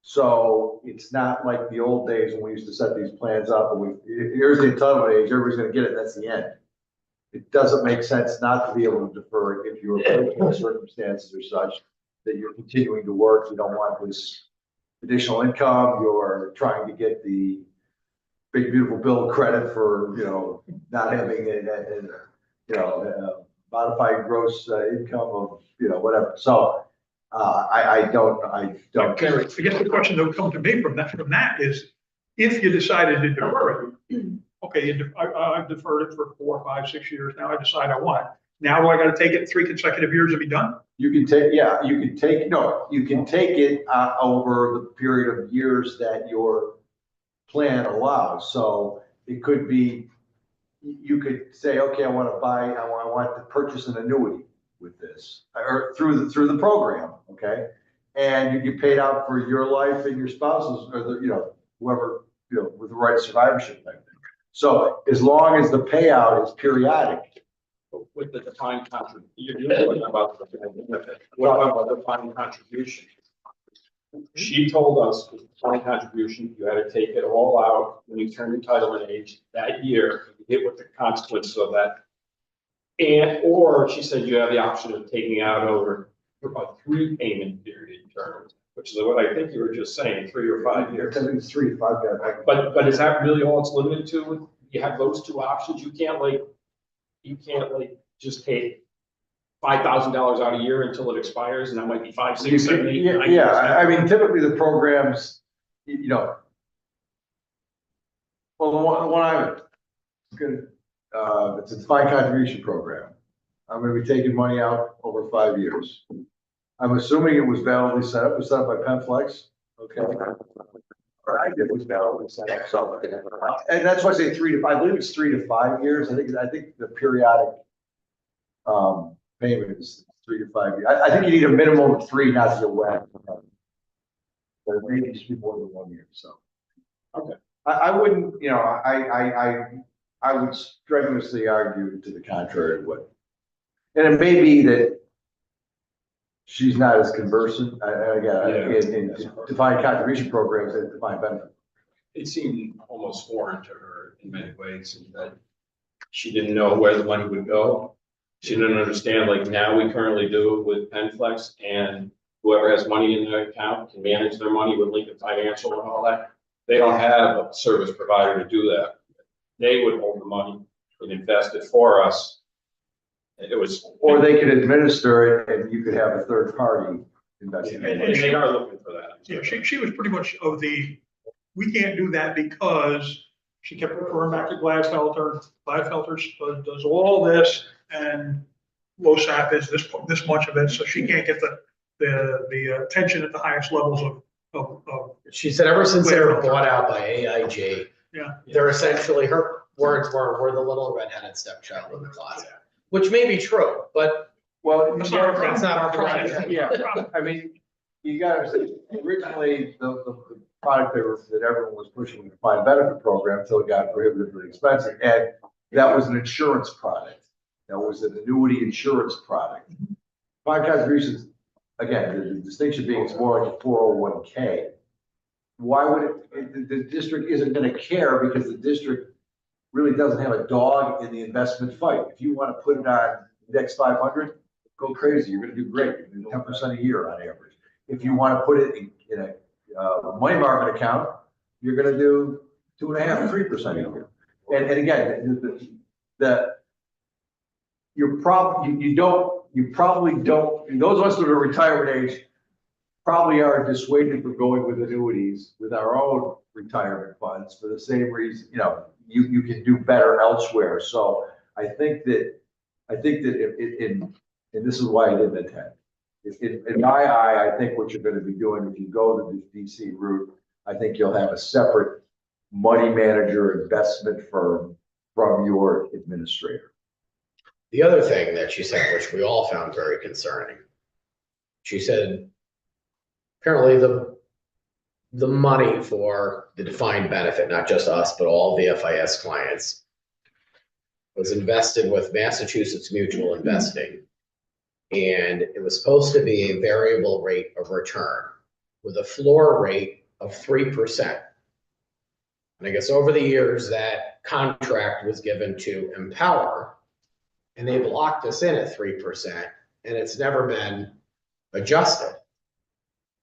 So it's not like the old days when we used to set these plans up and here's the entitlement age, everybody's gonna get it, that's the end. It doesn't make sense not to be able to defer it if you're in circumstances or such that you're continuing to work, you don't want this additional income, you're trying to get the big beautiful bill credit for, you know, not having a modified gross income of, you know, whatever. So I don't. I guess the question that would come to me from that is, if you decided to defer it, okay, I've deferred it for 4, 5, 6 years, now I decide I want it. Now do I gotta take it 3 consecutive years to be done? You can take, yeah, you can take it over the period of years that your plan allows. So it could be, you could say, okay, I want to purchase an annuity with this, or through the program, okay? And you get paid out for your life and your spouse's, or the, you know, whoever, you know, with the right of survivorship type thing. So as long as the payout is periodic. With the defined contribution, you're talking about the benefit. What about the defined contribution? She told us with the defined contribution, you had to take it all out when you turned entitlement age that year, you hit with the consequences of that. And, or she said you have the option of taking out over a 3 payment period term, which is what I think you were just saying, 3 or 5 years. I think it's 3 to 5 guys. But is that really all it's limited to? You have those 2 options. You can't just take $5,000 out a year until it expires, and that might be 5, 6, 7, 8, 9 years. Yeah, I mean, typically the programs, you know. Well, the one I'm gonna, it's a defined contribution program. I'm gonna be taking money out over 5 years. I'm assuming it was validly set up, it was set up by PenFlex, okay? Or I did, it was validly set up, so. And that's why I say 3 to 5, I believe it's 3 to 5 years. I think the periodic payment is 3 to 5 years. I think you need a minimum of 3 not to get wet. But it really needs to be more than 1 year, so. Okay. I wouldn't, you know, I would strenuously argue to the contrary of what. And it may be that she's not as conversant, in defined contribution programs and defined benefit. It seemed almost foreign to her in many ways, and that she didn't know where the money would go. She didn't understand, like now we currently do with PenFlex, and whoever has money in their account can manage their money with Lincoln Financial and all that. They don't have a service provider to do that. They would hold the money and invest it for us. It was. Or they could administer it and you could have a third party investing. And they are looking for that. Yeah, she was pretty much of the, we can't do that because she kept referring back to Gladfelter. Gladfelter does all this, and LoSAP is this much of it, so she can't get the attention at the highest levels of. She said ever since they were bought out by AIG, Yeah. they're essentially, her words were, we're the little redheaded stepchild in the closet. Which may be true, but Well, That's not our problem. it's not our problem. yeah, I mean, you gotta say, originally, the product that everyone was pushing was the defined benefit program until it got prohibitively expensive. And that was an insurance product. That was an annuity insurance product. Defined contributions, again, the distinction being it's more like a 401k. Why would the district isn't gonna care because the district really doesn't have a dog in the investment fight. If you want to put it on index 500, go crazy. You're going to do great. You're going to do 10% a year on average. If you want to put it in a money market account, you're going to do 2.5%, 3% a year. And again, you probably don't, those of us that are retirement age probably are dissuaded from going with annuities with our own retirement funds for the same reason, you know, you can do better elsewhere. So I think that and this is why I didn't attend. In my eye, I think what you're going to be doing if you go the DC route, I think you'll have a separate money manager investment firm from your administrator. The other thing that she said, which we all found very concerning, she said, apparently the money for the defined benefit, not just us, but all VFIS clients, was invested with Massachusetts Mutual Investing. And it was supposed to be a variable rate of return with a floor rate of 3%. And I guess over the years, that contract was given to Empower, and they've locked us in at 3%, and it's never been adjusted.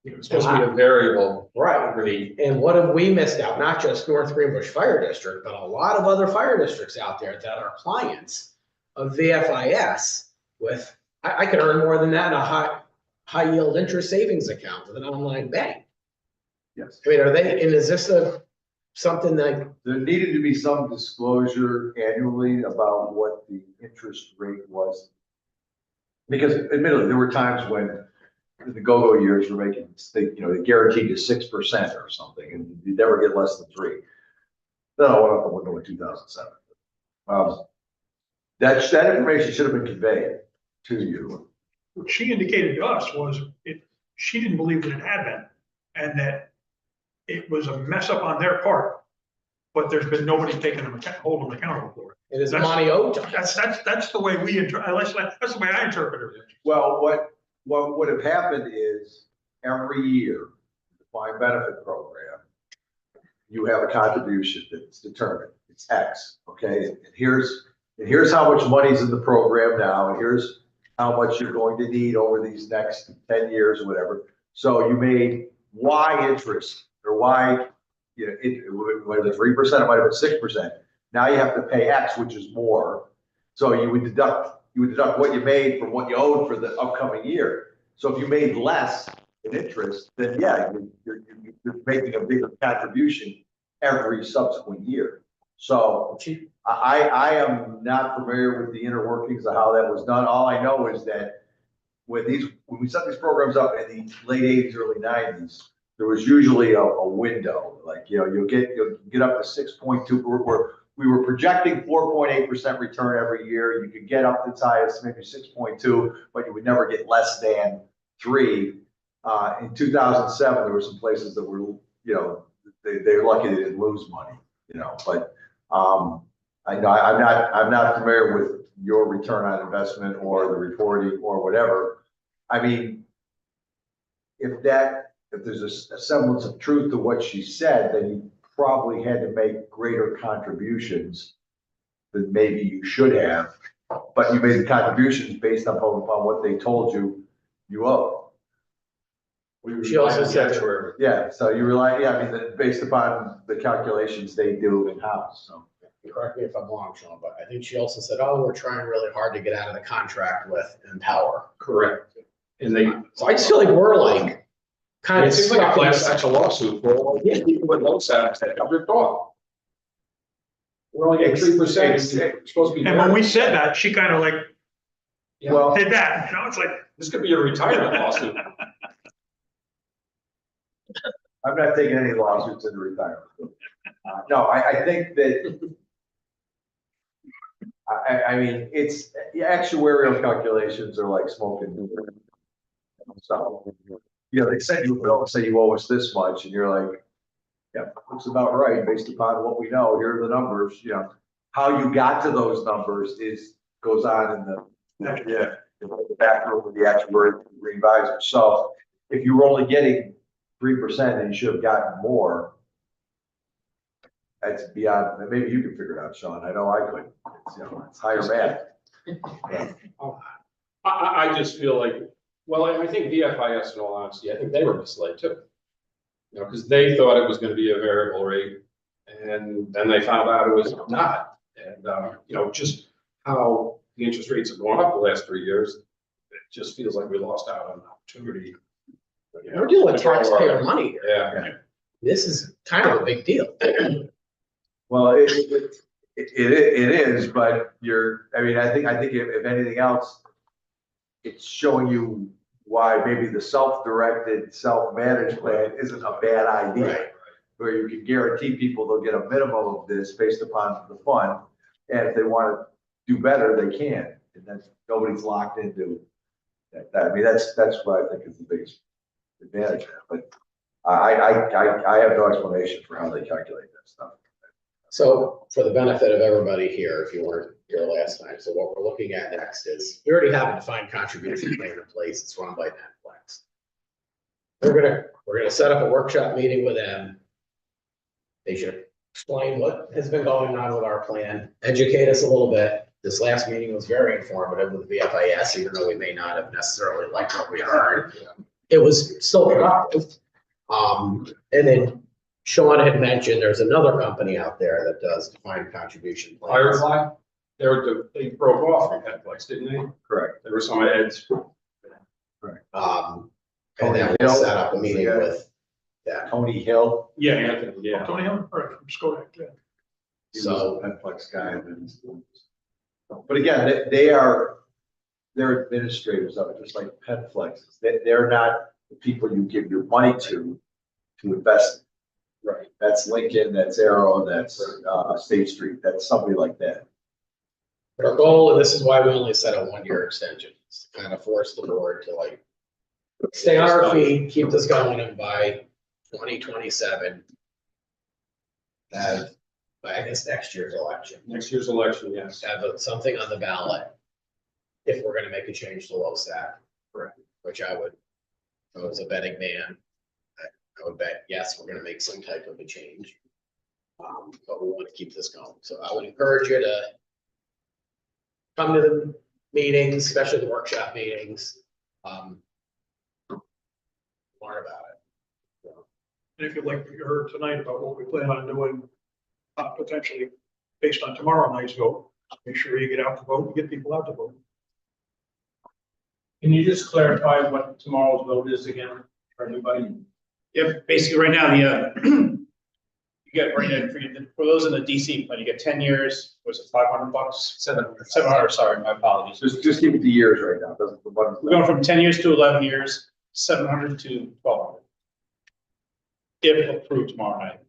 It's supposed to be a variable Right. rate. And what have we missed out? Not just North Greenbush Fire District, but a lot of other fire districts out there that are clients of VFIS with, I could earn more than that in a high yield interest savings account with an online bank. Yes. I mean, are they, and is this something that, There needed to be some disclosure annually about what the interest rate was. Because admittedly, there were times when the go-go years were making, they guaranteed you 6% or something, and you'd never get less than 3%. Then I went out the window in 2007. That information should have been conveyed to you. What she indicated to us was she didn't believe that it had been, and that it was a mess up on their part, but there's been nobody taking them, holding them accountable for it. it is money owed to us? That's the way we, that's the way I interpret it. Well, what would have happened is every year, the defined benefit program, you have a contribution that's determined. It's X, okay? And here's how much money's in the program now, and here's how much you're going to need over these next 10 years or whatever. So you made Y interest or Y, it might have been 3%, it might have been 6%. Now you have to pay X, which is more. So you would deduct what you made from what you owed for the upcoming year. So if you made less in interest, then yeah, you're making a bigger contribution every subsequent year. So I am not familiar with the inner workings of how that was done. All I know is that when we set these programs up in the late 80s, early 90s, there was usually a window, like, you'll get up to 6.2. We were projecting 4.8% return every year. You could get up as high as maybe 6.2, but you would never get less than 3. In 2007, there were some places that were, they're lucky they didn't lose money, but I'm not familiar with your return on investment or the reporting or whatever. I mean, if there's a semblance of truth to what she said, then you probably had to make greater contributions than maybe you should have, but you made the contributions based upon what they told you owe. She also said, Yeah, so you rely, based upon the calculations they do in-house, so. correct me if I'm wrong, Sean, but I think she also said, oh, we're trying really hard to get out of the contract with Empower. Correct. And they, So I just feel like we're like kind it of seems like a stuck in class this. action lawsuit for all these people with low salaries that have their dog. We're only at 3%, it's supposed to be. And when we said that, she kind of like Well, did that, it's like. This could be a retirement lawsuit. I'm not taking any lawsuits into retirement. No, I think that, I mean, it's, the actuarial calculations are like smoking. So, they send you a bill and say you owe us this much, and you're like, yeah, looks about right, based upon what we know, here are the numbers, How you got to those numbers goes on in the back room with the actuary revisor. So if you were only getting 3% and you should have gotten more, that's beyond, maybe you can figure it out, Sean. I know I could. It's higher math. I just feel like, well, I think VFIS, in all honesty, I think they were misled too. Because they thought it was going to be a variable rate, and then they found out it was not. And, just how the interest rates have gone up the last 3 years, it just feels like we lost out on an opportunity. We're dealing with taxpayer money here. Yeah. This is kind of a big deal. Well, it is, but I think if anything else, it's showing you why maybe the self-directed, self-managed plan isn't a bad idea. Right. where you can guarantee people they'll get a minimum of this based upon the fund. And if they want to do better, they can, and then nobody's locked into that. I mean, that's what I think is the biggest advantage. But I have no explanation for how they calculate that stuff. So for the benefit of everybody here, if you weren't here last time, so what we're looking at next is, we already have a defined contribution plan in place. It's run by Netflix. We're gonna set up a workshop meeting with them. They should explain what has been going on with our plan, educate us a little bit. This last meeting was very informative with the VFIS, even though we may not have necessarily liked what we heard. It was still productive. And then Sean had mentioned there's another company out there that does defined contribution plans. Firefly, they broke off from Netflix, didn't they? Correct. There were some ads. And then we'll set up a meeting with them. Tony Hill. Yeah, Anthony, yeah. Tony Hill, all right, from Skodak, yeah. He was So- a Netflix guy. And then- But again, they're administrators of it, just like Penflex. They're not the people you give your money to invest. Right. That's Lincoln, that's Arrow, that's State Street, that's somebody like that. But our goal, and this is why we only set a 1-year extension, is to kind of force the board to like stay on our feet, keep this going, and by 2027. Have, I guess, next year's election, Next year's election, yes. have something on the ballot. If we're gonna make a change to LoSAP. Correct. Which I would, if I was a betting man, I would bet, yes, we're gonna make some type of a change. But we want to keep this going, so I would encourage you to come to the meetings, especially the workshop meetings. Learn about it. And if you'd like to hear tonight about what we plan on doing, potentially based on tomorrow night's vote, make sure you get out to vote and get people out to vote. Can you just clarify what tomorrow's vote is again for everybody? Yep, basically right now, you get, for those in the DC plan, you get 10 years, was it $500? $700, sorry, my apologies. Just keep it to years right now, doesn't the button. We're going from 10 years to 11 years, 700 to 1,200. If approved tomorrow night.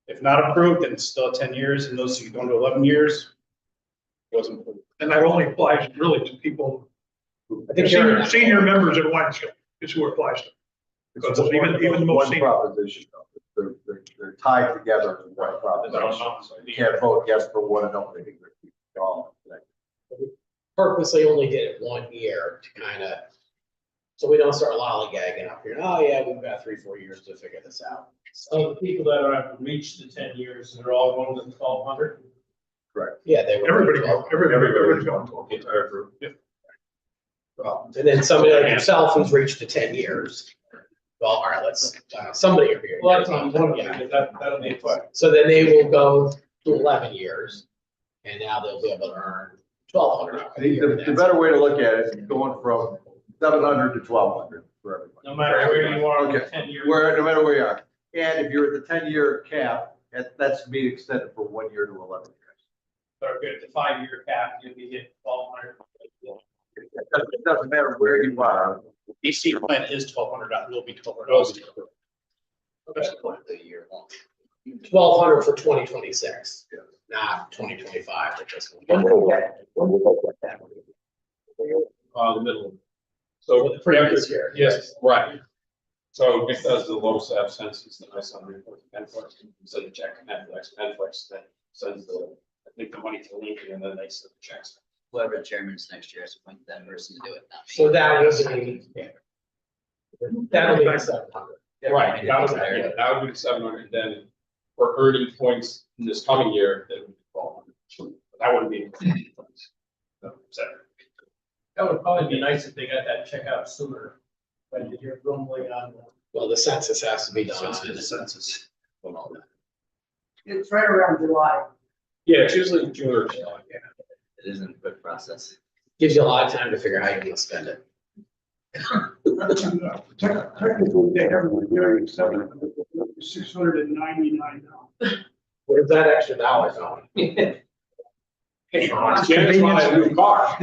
If not approved, then it's still 10 years, and those who go to 11 years, wasn't approved. And that only applies really to people, I think you're- senior members in White Hill is who it applies to. Because even the most One senior. proposition, though. They're tied together in one proposition. You can't vote yes for one and no, I think they're all connected. Purposely only did it 1 year to kind of, so we don't start lollygagging up here. Oh, yeah, we've got 3-4 years to figure this out. So the people that have reached the 10 years, they're all going to the 1,200? Correct. Yeah, they were. Everybody's going to. The entire group. And then somebody like yourself who's reached the 10 years. Well, all right, let's, somebody over here. Well, that's on one of Yeah. them, that'll be fun. So then they will go to 11 years, and now they'll be able to earn 1,200. I think the better way to look at it is going from 700 to 1,200 for everybody. No matter where you are in the Okay. 10 years. No matter where you are. And if you're at the 10-year cap, that's being extended from 1 year to 11 years. Or if the 5-year cap, you'll be hit 1,200. It doesn't matter where you are. DC plan is $1,200, will be $1,200. That's the point of the year. 1,200 for 2026, not 2025, which is. The middle. So The previous year. Yes, right. So because the low SAP census, the nice on report to Penflex, instead of checking Penflex that sends I think the money to Lincoln and then they send the checks. Whoever the chairman's next year, so appoint that person to do it, not me. So that was the. That'll be 700. Right, that would be 700, then for earning points in this coming year, that would be 1,200. That wouldn't be. That would probably be nice if they got that check out sooner. But you're grumbling on. Well, the census has to be done. The census. It's right around July. Yeah, it's usually June or July. It isn't a quick process. Gives you a lot of time to figure out how you're gonna spend it. Technically, they have $699. Where's that extra dollar going? Janice wanted a new car.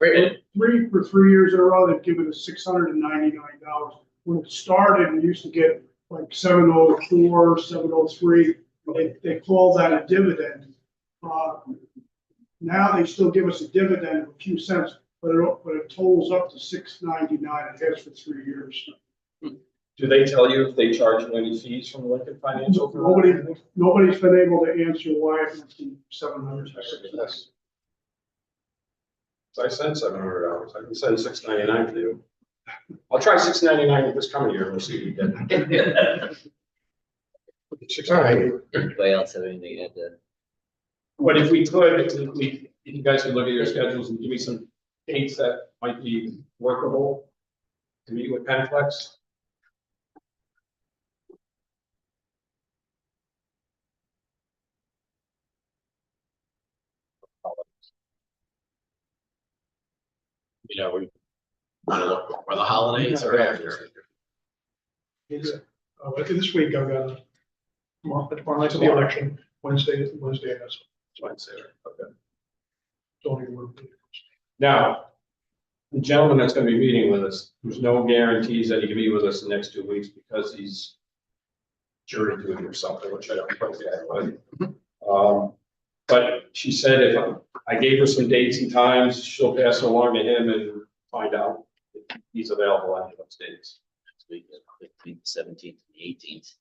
Wait, For 3 years in a row, they've given us $699. When it started, we used to get like 704, 703, they call that a dividend. Now they still give us a dividend of a few cents, but it totals up to $6.99 and has for 3 years. Do they tell you if they charge you any fees from Lincoln Financial? Nobody's been able to answer why it went from 700 to 600. So I said $700. I can send $6.99 to you. I'll try $6.99 this coming year. We'll see what you get. All right. Anybody else have anything to add to? But if we could, if you guys could look at your schedules and give me some dates that might be workable to meet with Penflex. You know, we want to look for the holidays or after. This week I've got, tomorrow night's the election, Wednesday, has Wednesday, okay. zoning board. Now, the gentleman that's gonna be meeting with us, there's no guarantees that he can be with us the next 2 weeks because he's jury duty or something, which I don't quite get, but she said if I gave her some dates and times, she'll pass it along to him and find out if he's available on those dates. Next week, the 17th and the 18th.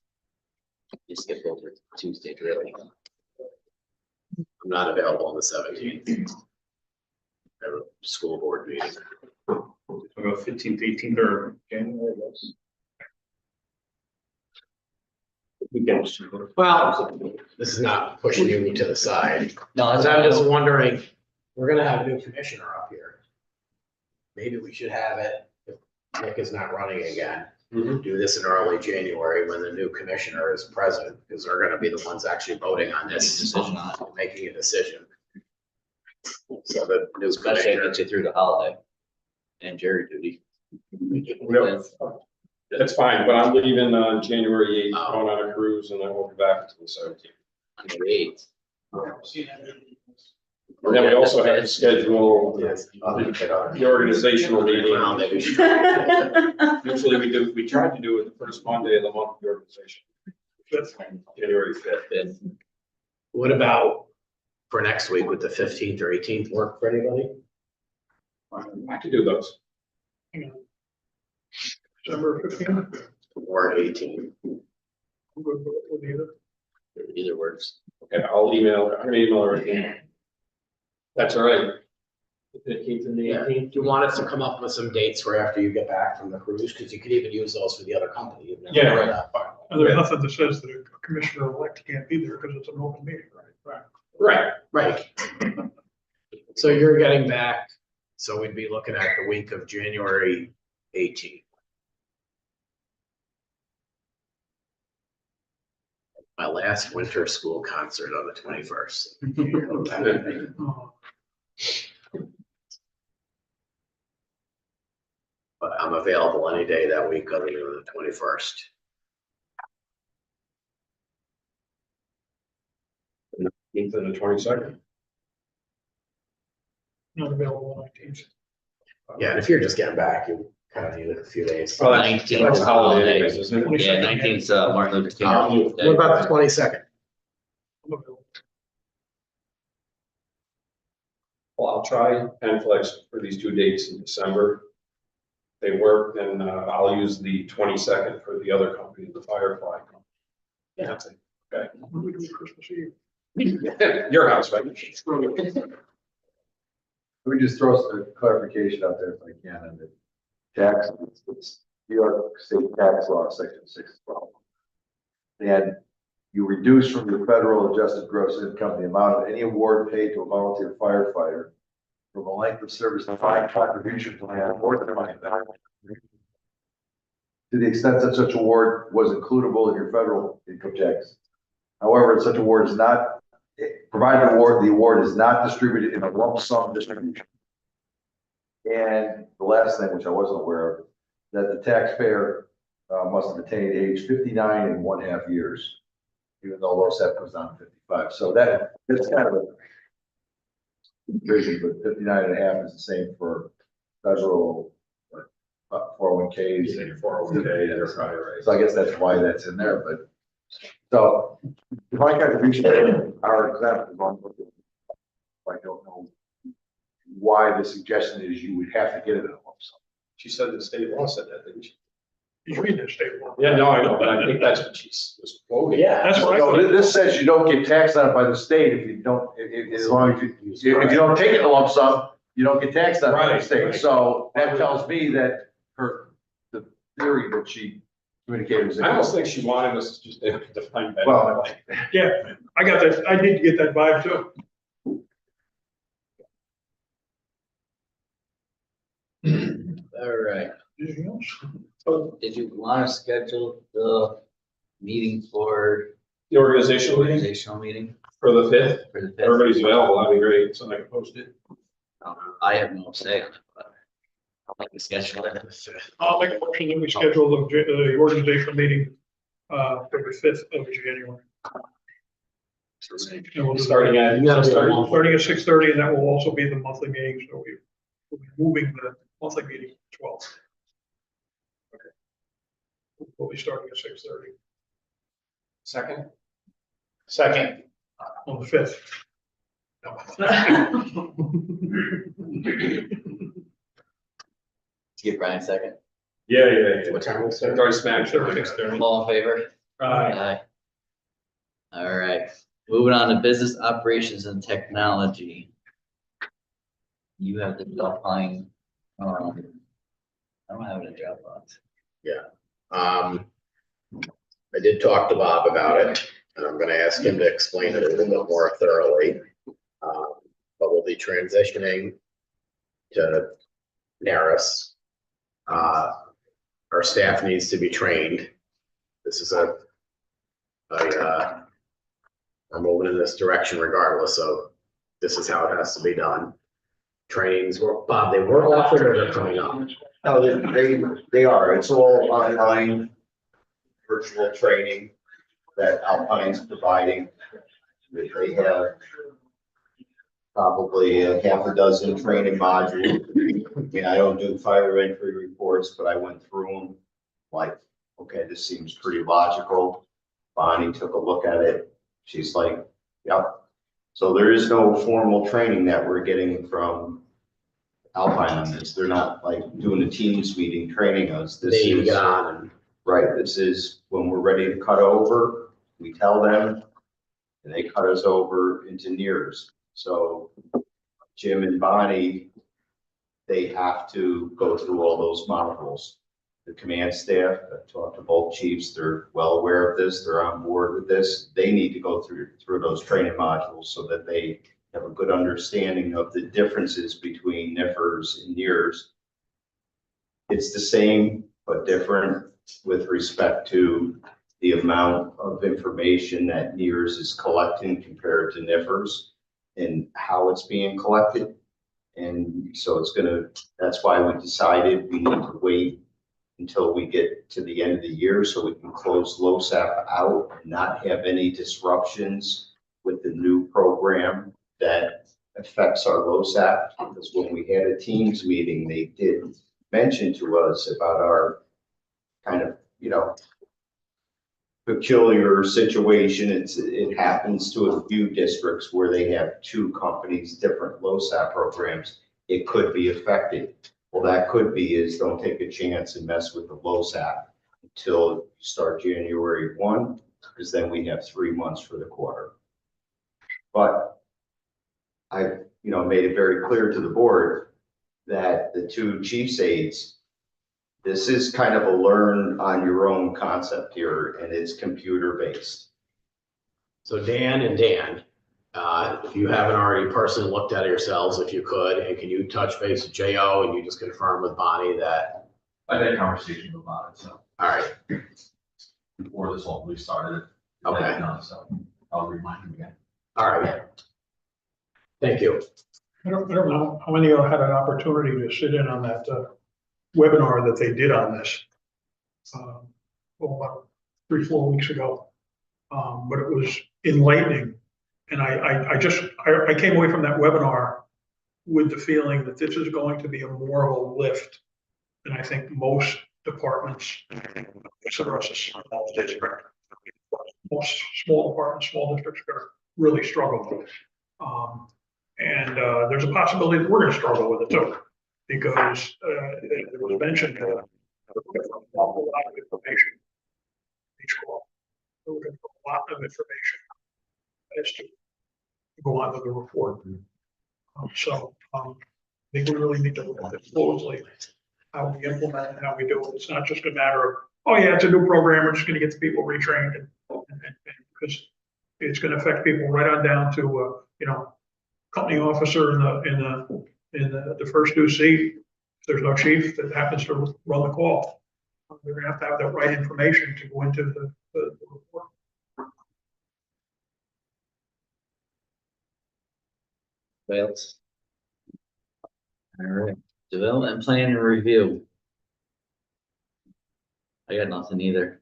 You skip over Tuesday, really. I'm not available on the 17th. I have a school board meeting. We'll go 15th, 18th, or January, yes. Well, this is not pushing you to the side. No, I'm just wondering, we're gonna have a new commissioner up here. Maybe we should have it, if Nick is not running again, do this in early January when the new commissioner is present, because they're gonna be the ones actually voting on this decision, making a decision. So the new especially commissioner. get you through the holiday and jury duty. That's fine, but I'm leaving on January 8th, going on a cruise, and I won't be back until the 17th. On the 8th. And then we also have to schedule Yes. the organizational meeting. Well, maybe we should. Usually we try to do it the first Monday of the month, of the organization. January 5th. What about for next week with the 15th or 18th work for anybody? I can do those. December 15th. Or 18th? I'm good with either. Either works. Okay, I'm gonna email her again. That's all right. The 15th and the Yeah. 18th. Do you want us to come up with some dates for after you get back from the cruise? Because you could even use those for the other company. You've never Yeah. heard of that. And there's nothing that says that a commissioner-elect can't be there because it's an open meeting, right? Right. Right. So you're getting back, so we'd be looking at the week of January 18th. My last winter school concert on the 21st. But I'm available any day that week other than the 21st. And the 22nd. Not available on 19th. Yeah, and if you're just getting back, you kind of need a few days. Well, 19th that's is a holiday holiday. anyways, isn't it? Yeah, 19th, Martin Luther King. What about the 22nd? I'm available. Well, I'll try Penflex for these 2 dates in December. If they work, then I'll use the 22nd for the other company, the Firefly company. Yeah. Okay. What do we do Christmas Eve? Your house, right? Let me just throw some clarification out there if I can on the tax, it's New York State Tax Law, Section 612. And you reduce from your federal adjusted gross income the amount of any award paid to a volunteer firefighter from a length of service defined contribution plan or the defined benefit. To the extent that such award was includable in your federal income tax. However, such award is not, provided the award is not distributed in a lump sum distribution. And the last thing, which I wasn't aware of, that the taxpayer must have attained age 59 and 1/2 years, even though LoSAP goes down to 55. So it's kind of a crazy, but 59 and a half is the same for federal 401k 401ks and your 401k, That's probably right. so I guess that's why that's in there, but. So, defined contribution are exempt as long as. I don't know why the suggestion is you would have to get it in a lump sum. She said the state law said that, didn't she? He's reading the state law. Yeah, no, I know, but I think that's what she was quoting. Yeah. That's what I So thought. this says you don't get taxed on it by the state if you don't, as long as if you don't take it in a lump sum, you don't get taxed on it by the Right, state. right. So that tells me that the theory that she communicated was. I almost think she wanted us to just define that. Well- Yeah, I got that. I did get that vibe too. All right. Anything else? So did you want to schedule the meeting for The organizational meeting organizational meeting for the 5th, for the fifth? everybody's available, that'd be great, so I can post it. I have no say, but I'll make the schedule. I'll make a motion that we schedule the organizational meeting for the 5th of January. And we'll do that. Starting at. You gotta be along. Starting at 6:30, and that will also be the monthly meeting, so we'll be moving the monthly meeting to 12. We'll be starting at 6:30 Second? Second. on the 5th. Give Brian a second. Yeah. What time is it? Already smacked it. 6:30. All in favor? Right. Aye. All right, moving on to business operations and technology. You have the Delphi, I don't have it in Dropbox. I did talk to Bob about it, and I'm gonna ask him to explain it a little bit more thoroughly. But we'll be transitioning to Naris. Our staff needs to be trained. This is I'm moving in this direction regardless, so this is how it has to be done. Trainings were, Bob, they were offered or they're coming up? No, they are. It's all online virtual training that Alpine's providing. They have probably a half a dozen training modules. I mean, I don't do fire entry reports, but I went through them. Like, okay, this seems pretty logical. Bonnie took a look at it. She's like, yep. So there is no formal training that we're getting from Alpine on this. They're not like doing a Teams meeting training us. This They is, get on and. right, this is when we're ready to cut over, we tell them, and they cut us over into NERS. So Jim and Bonnie, they have to go through all those modules. The command staff, I've talked to both chiefs, they're well aware of this, they're on board with this. They need to go through those training modules so that they have a good understanding of the differences between NIFRs and NERS. It's the same, but different with respect to the amount of information that NERS is collecting compared to NIFRs and how it's being collected. And so that's why we decided we need to wait until we get to the end of the year so we can close LoSAP out and not have any disruptions with the new program that affects our LoSAP. Because when we had a Teams meeting, they did mention to us about our kind of, peculiar situation. It happens to a few districts where they have two companies, different LoSAP programs. It could be affected. Well, that could be is don't take a chance and mess with the LoSAP until you start January 1, because then we have 3 months for the quarter. But I, made it very clear to the board that the two chief's aides, this is kind of a learn on your own concept here, and it's computer based. So Dan and Dan, if you haven't already personally looked at it yourselves, if you could, and can you touch base with JO and you just confirm with Bonnie that, I had a conversation about it, so all right, before this all really started. Okay. So I'll remind him again. all right. Thank you. I don't know how many of you had an opportunity to sit in on that webinar that they did on this. About 3-4 weeks ago. But it was enlightening. And I came away from that webinar with the feeling that this is going to be more of a lift than I think most departments. Consider us a small district. Most small departments, small districts are really struggling. And there's a possibility that we're gonna struggle with it too. Because it was mentioned, we're looking for an awful lot of information. Each call, we're looking for a lot of information as to go on with the report. I think we really need to look at it closely, how we implement it, how we do it. It's not just a matter of, oh yeah, it's a new program, we're just gonna get the people retrained and because it's gonna affect people right on down to, company officer in the first due seat. If there's no chief that happens to run the call, they're gonna have to have that right information to go into the report. Wales. All right, development plan and review. I got nothing either.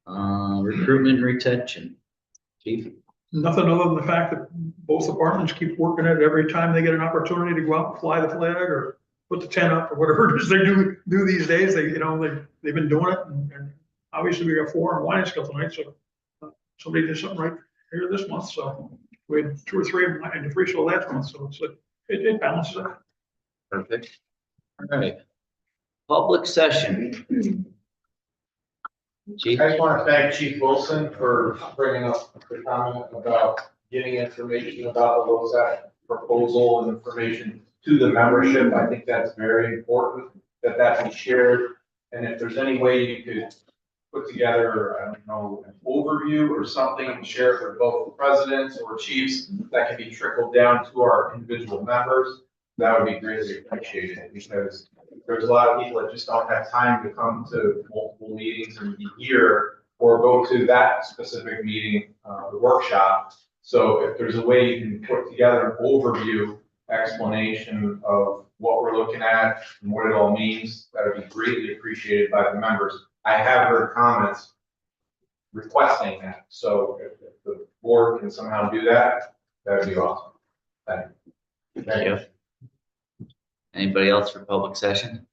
Recruitment and retention. Chief, Nothing other than the fact that both departments keep working at it every time they get an opportunity to go out and fly the flag or put the tent up or whatever it is they do these days. They've been doing it and obviously we got 4 on wine skill tonight, so somebody did something right here this month, so we had 2 or 3 in the free show last month, so it balances out. perfect. All right. Public session. Chief, I just want to thank Chief Wilson for bringing up the comment about getting information about the LoSAP proposal and information to the membership. I think that's very important that be shared. And if there's any way you could put together, I don't know, an overview or something and share it with both presidents or chiefs that can be trickled down to our individual members, that would be greatly appreciated because there's a lot of people that just don't have time to come to multiple meetings and be here or go to that specific meeting, the workshop. So if there's a way you can put together an overview explanation of what we're looking at and what it all means, that would be greatly appreciated by the members. I have heard comments requesting that. So if the board can somehow do that, that would be awesome. Thank you. thank you. Anybody else for public session?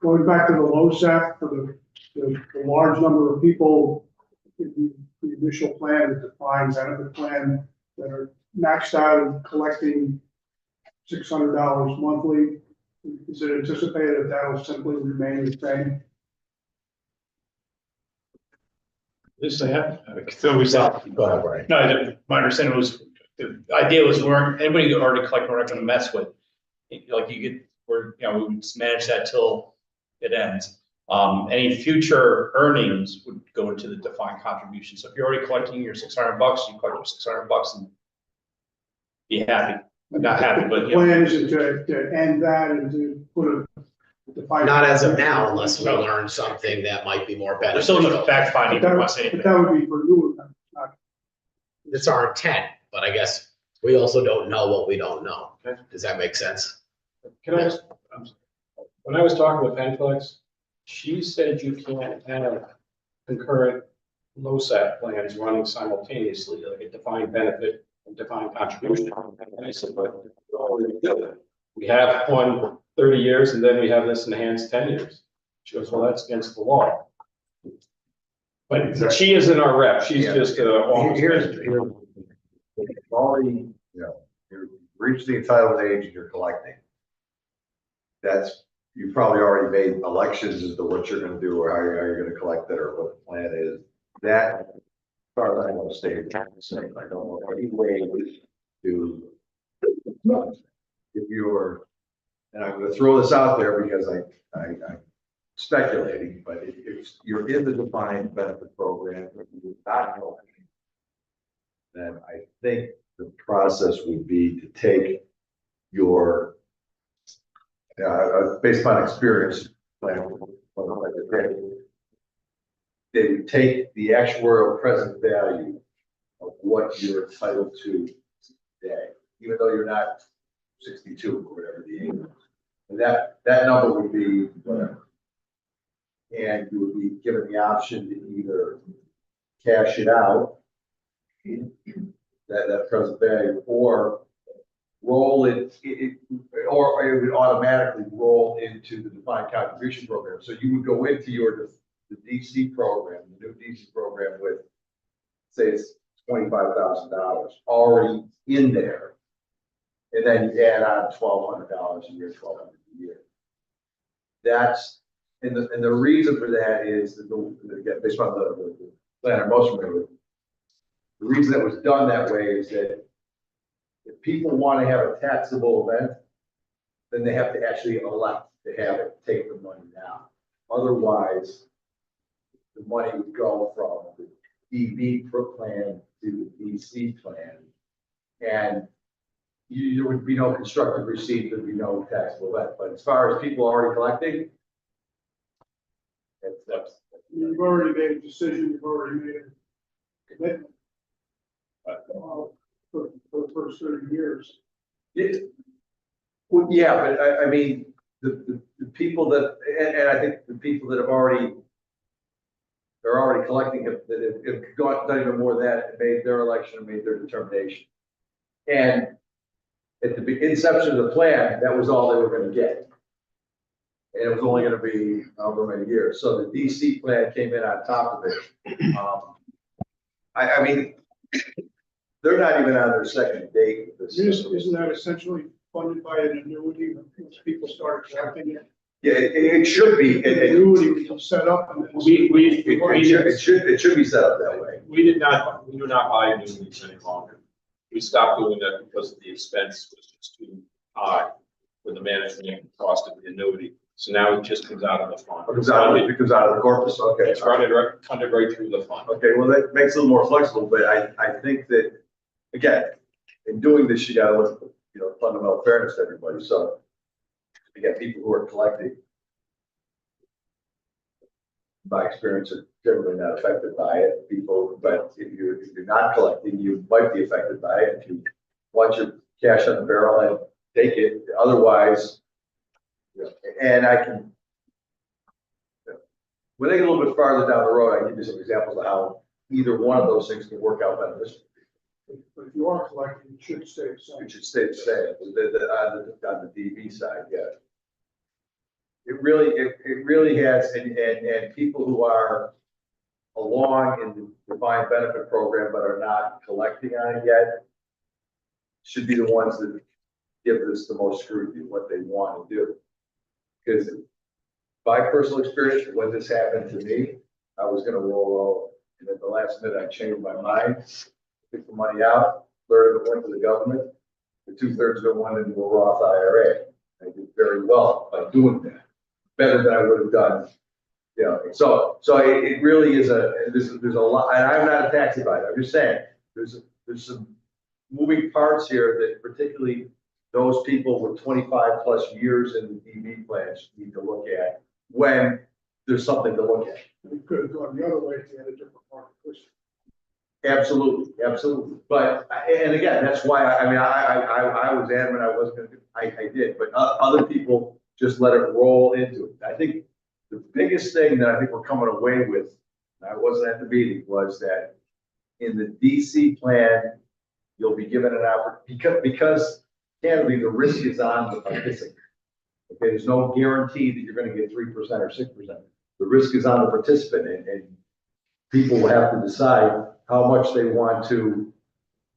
Going back to the LoSAP for the large number of people in the initial plan, the defined benefit plan that are maxed out and collecting $600 monthly. Is it anticipated that that will simply remain the same? This they have, so we saw. Go ahead, Brian. No, my understanding was, the idea was anybody who already collected, we're not gonna mess with. Like we would manage that till it ends. Any future earnings would go into the defined contribution. So if you're already collecting your $600, you collect your $600 and be happy. Not happy, but The plan is to end that and to put a defined. Not as of now, unless we learn something that might be more We're still beneficial. in the fact finding. But that would be for newer members, not. It's our intent, but I guess we also don't know what we don't know. Does that make sense? Can I just, when I was talking with Penflex, she said you can't have concurrent LoSAP plans running simultaneously, like a defined benefit and defined contribution. And I said, but we have one 30 years and then we have this enhanced 10 years. She goes, well, that's against the law. But she isn't our rep. She's just office manager. Already, you've reached the entitlement age and you're collecting. You probably already made elections as to what you're gonna do or how you're gonna collect it or what the plan is. That, as far as I know, stay the same. I don't know any way to, if you're, and I'm gonna throw this out there because I'm speculating, but if you're in the defined benefit program, if you're not collecting, then I think the process would be to take your based on experience, they would take the actuarial present value of what you're entitled to today, even though you're not 62 or whatever the age is. And that number would be whatever. And you would be given the option to either cash it out, that present value, or roll or it would automatically roll into the defined contribution program. So you would go into the DC program, the new DC program with, say it's $25,000 already in there. And then you add on $1,200 a year, $1,200 a year. And the reason for that is that based on the plan I'm most familiar with. The reason that was done that way is that if people want to have a taxable event, then they have to actually elect to have it, take the money now. Otherwise, the money would go from the DB plan to the DC plan. And there would be no constructive receipt, there'd be no taxable event. But as far as people already collecting, that's. You've already made a decision, you've already made a commitment. For the first 30 years. Well, yeah, but I mean, the people that, and I think the people that they're already collecting it, that have done even more than that, and made their election, and made their determination. And at the inception of the plan, that was all they were gonna get. And it was only gonna be however many years. So the DC plan came in on top of it. I mean, they're not even on their second date with this. Isn't that essentially funded by an annuity once people start collecting it? Yeah, it should be. The annuity was set up and then. It should be set up that way. We do not buy annuities any longer. We stopped doing that because the expense was just too high for the management cost of the annuity. So now it just comes out of the fund. It comes out of the corpus, okay. It's funded right through the fund. Okay, well, that makes it a little more flexible, but I think that, again, in doing this, you gotta look at, fundamental fairness to everybody, so. You get people who are collecting. By experience, are generally not affected by it, but if you're not collecting, you might be affected by it. If you want your cash on the barrel and take it, otherwise, and I can. When they get a little bit farther down the road, I can give you some examples of how either one of those things can work out beneficially. But if you are collecting, it should stay the same. It should stay the same, on the DB side, yeah. It really has, and people who are along in the defined benefit program but are not collecting on it yet should be the ones that give this the most scrutiny, what they want to do. Because by personal experience, when this happened to me, I was gonna roll over, and at the last minute, I changed my mind, took the money out, third of it went to the government, the 2/3 of it went into a Roth IRA. I did very well by doing that, better than I would have done. So it really is there's a lot, and I'm not a tax advisor, I'm just saying, there's some moving parts here that particularly those people with 25+ years in the DB plans need to look at when there's something to look at. We could have gone the other way if we had a different market. Absolutely. But, and again, that's why, I was adamant I wasn't gonna, I did, but other people just let it roll into it. I think the biggest thing that I think we're coming away with, and I wasn't at the meeting, was that in the DC plan, you'll be given an opportunity, because candidly, the risk is on the participant. Okay, there's no guarantee that you're gonna get 3% or 6%. The risk is on the participant, and people will have to decide how much they want, and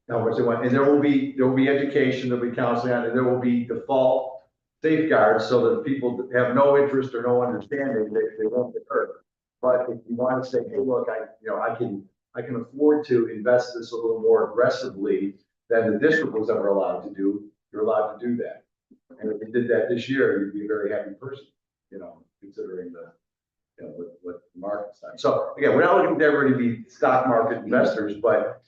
there will be education, there'll be counseling, and there will be default safeguards so that people that have no interest or no understanding, they won't get hurt. But if you want to say, hey, look, I can afford to invest this a little more aggressively than the district was ever allowed to do, you're allowed to do that. And if you did that this year, you'd be a very happy person, considering what the market's done. So again, we're not looking to everybody to be stock market investors, but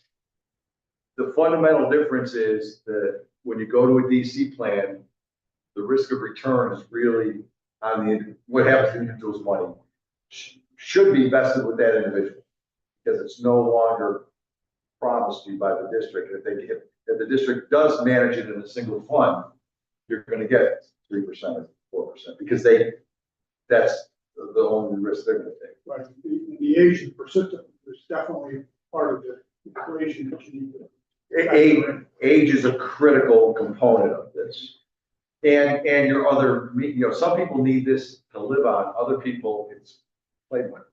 the fundamental difference is that when you go to a DC plan, the risk of return is really on what happens to the individual's money should be vested with that individual, because it's no longer promised to you by the district. If the district does manage it in a single fund, you're going to get 3% or 4%, because that's the only risk they're going to take. Right, the Asian participant is definitely part of the equation that you need to Age is a critical component of this. And your other, some people need this to live on, other people it's play money.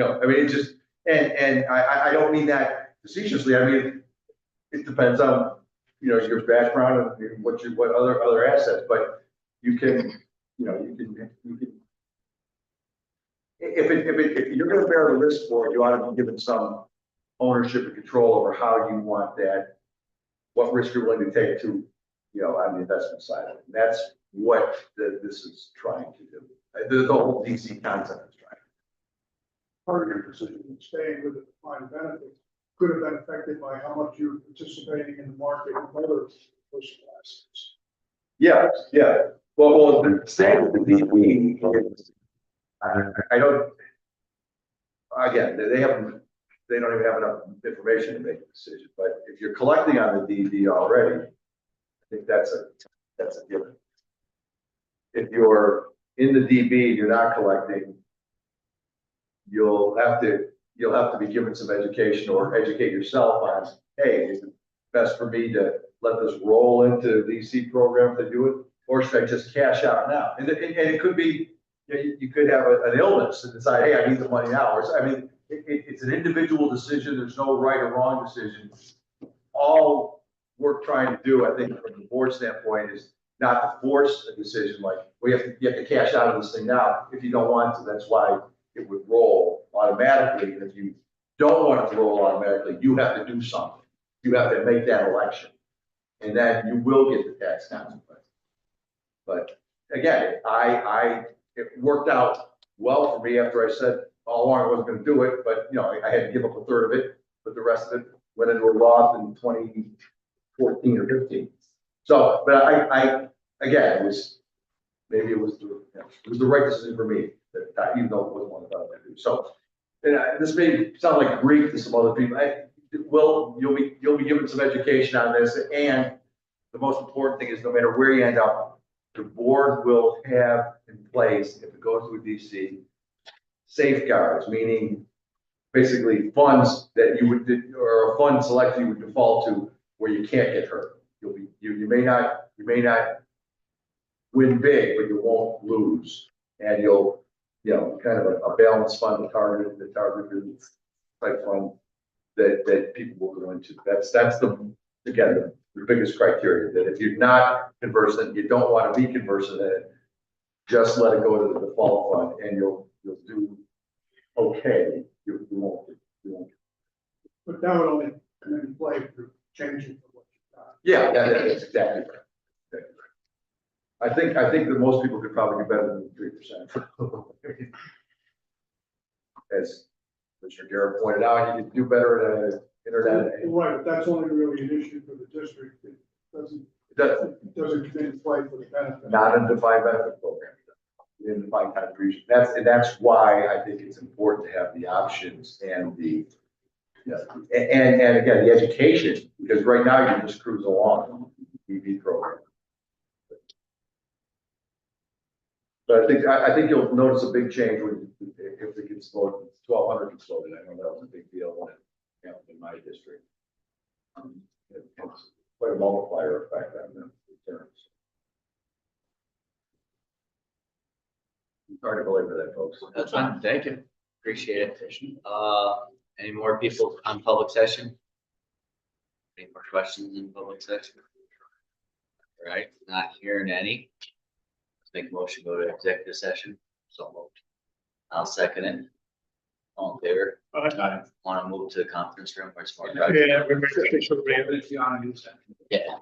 I mean, it just, and I don't mean that facetiously, I mean, it depends on, your background and what other assets, but you can, if you're gonna bear the risk for it, you ought to be given some ownership and control over how you want that, what risk you're willing to take to, on the investment side of it. And that's what this is trying to do. The whole DC concept is trying. Part of your decision in staying with the defined benefit could have been affected by how much you're participating in the market and other personal assets. Yeah. Well, the staying with the DB, I don't, again, they don't even have enough information to make a decision, but if you're collecting on the DB already, I think that's a given. If you're in the DB, you're not collecting, you'll have to be given some education or educate yourself on, hey, is it best for me to let this roll into the DC program to do it? Or should I just cash out now? And it could be, you could have an illness and decide, hey, I need the money now. Or, I mean, it's an individual decision. There's no right or wrong decision. All we're trying to do, I think, from the board standpoint, is not to force a decision like, well, you have to cash out of this thing now. If you don't want to, that's why it would roll automatically. And if you don't want it to roll automatically, you have to do something. You have to make that election. And then you will get the tax consequence. But again, it worked out well for me after I said all along I wasn't going to do it, but I had to give up a third of it, but the rest of it went into a Roth in 2014 or 15. So, but again, it was the right decision for me, that even though it wasn't one that I do. So, this may sound like Greek to some other people. You'll be given some education on this, and the most important thing is no matter where you end up, the board will have in place, if it goes to a DC, safeguards, meaning basically funds that you would, or a fund selection you would default to where you can't get hurt. You may not win big, but you won't lose. And you'll, kind of a balanced fund, the target type fund that people will go into. That's the biggest criteria, that if you're not conversant, you don't want to be conversant in it, just let it go to the default fund and you'll do okay. You won't. But that would only come into play through changing for what you've got. Yeah, that's exactly right. I think that most people could probably do better than 3%. As Mr. Garrett pointed out, you can do better at internet. Right, but that's only really an issue for the district. It doesn't come into play for the benefit. Not a defined benefit program. In defined contribution. That's why I think it's important to have the options and and again, the education, because right now you just cruise along the EV program. But I think you'll notice a big change if it gets voted, 1,200 gets voted. I know that was a big deal when in my district. It's quite a multiplier effect on the returns. Sorry to belabor that, folks. That's fine. Thank you. Appreciate it. Any more people on public session? Any more questions in public session? All right, not hearing any. Let's make a motion, go to executive session. So moved. I'll second it. All in favor? Want to move to the conference room where it's more. Yeah, we make sure. Yeah.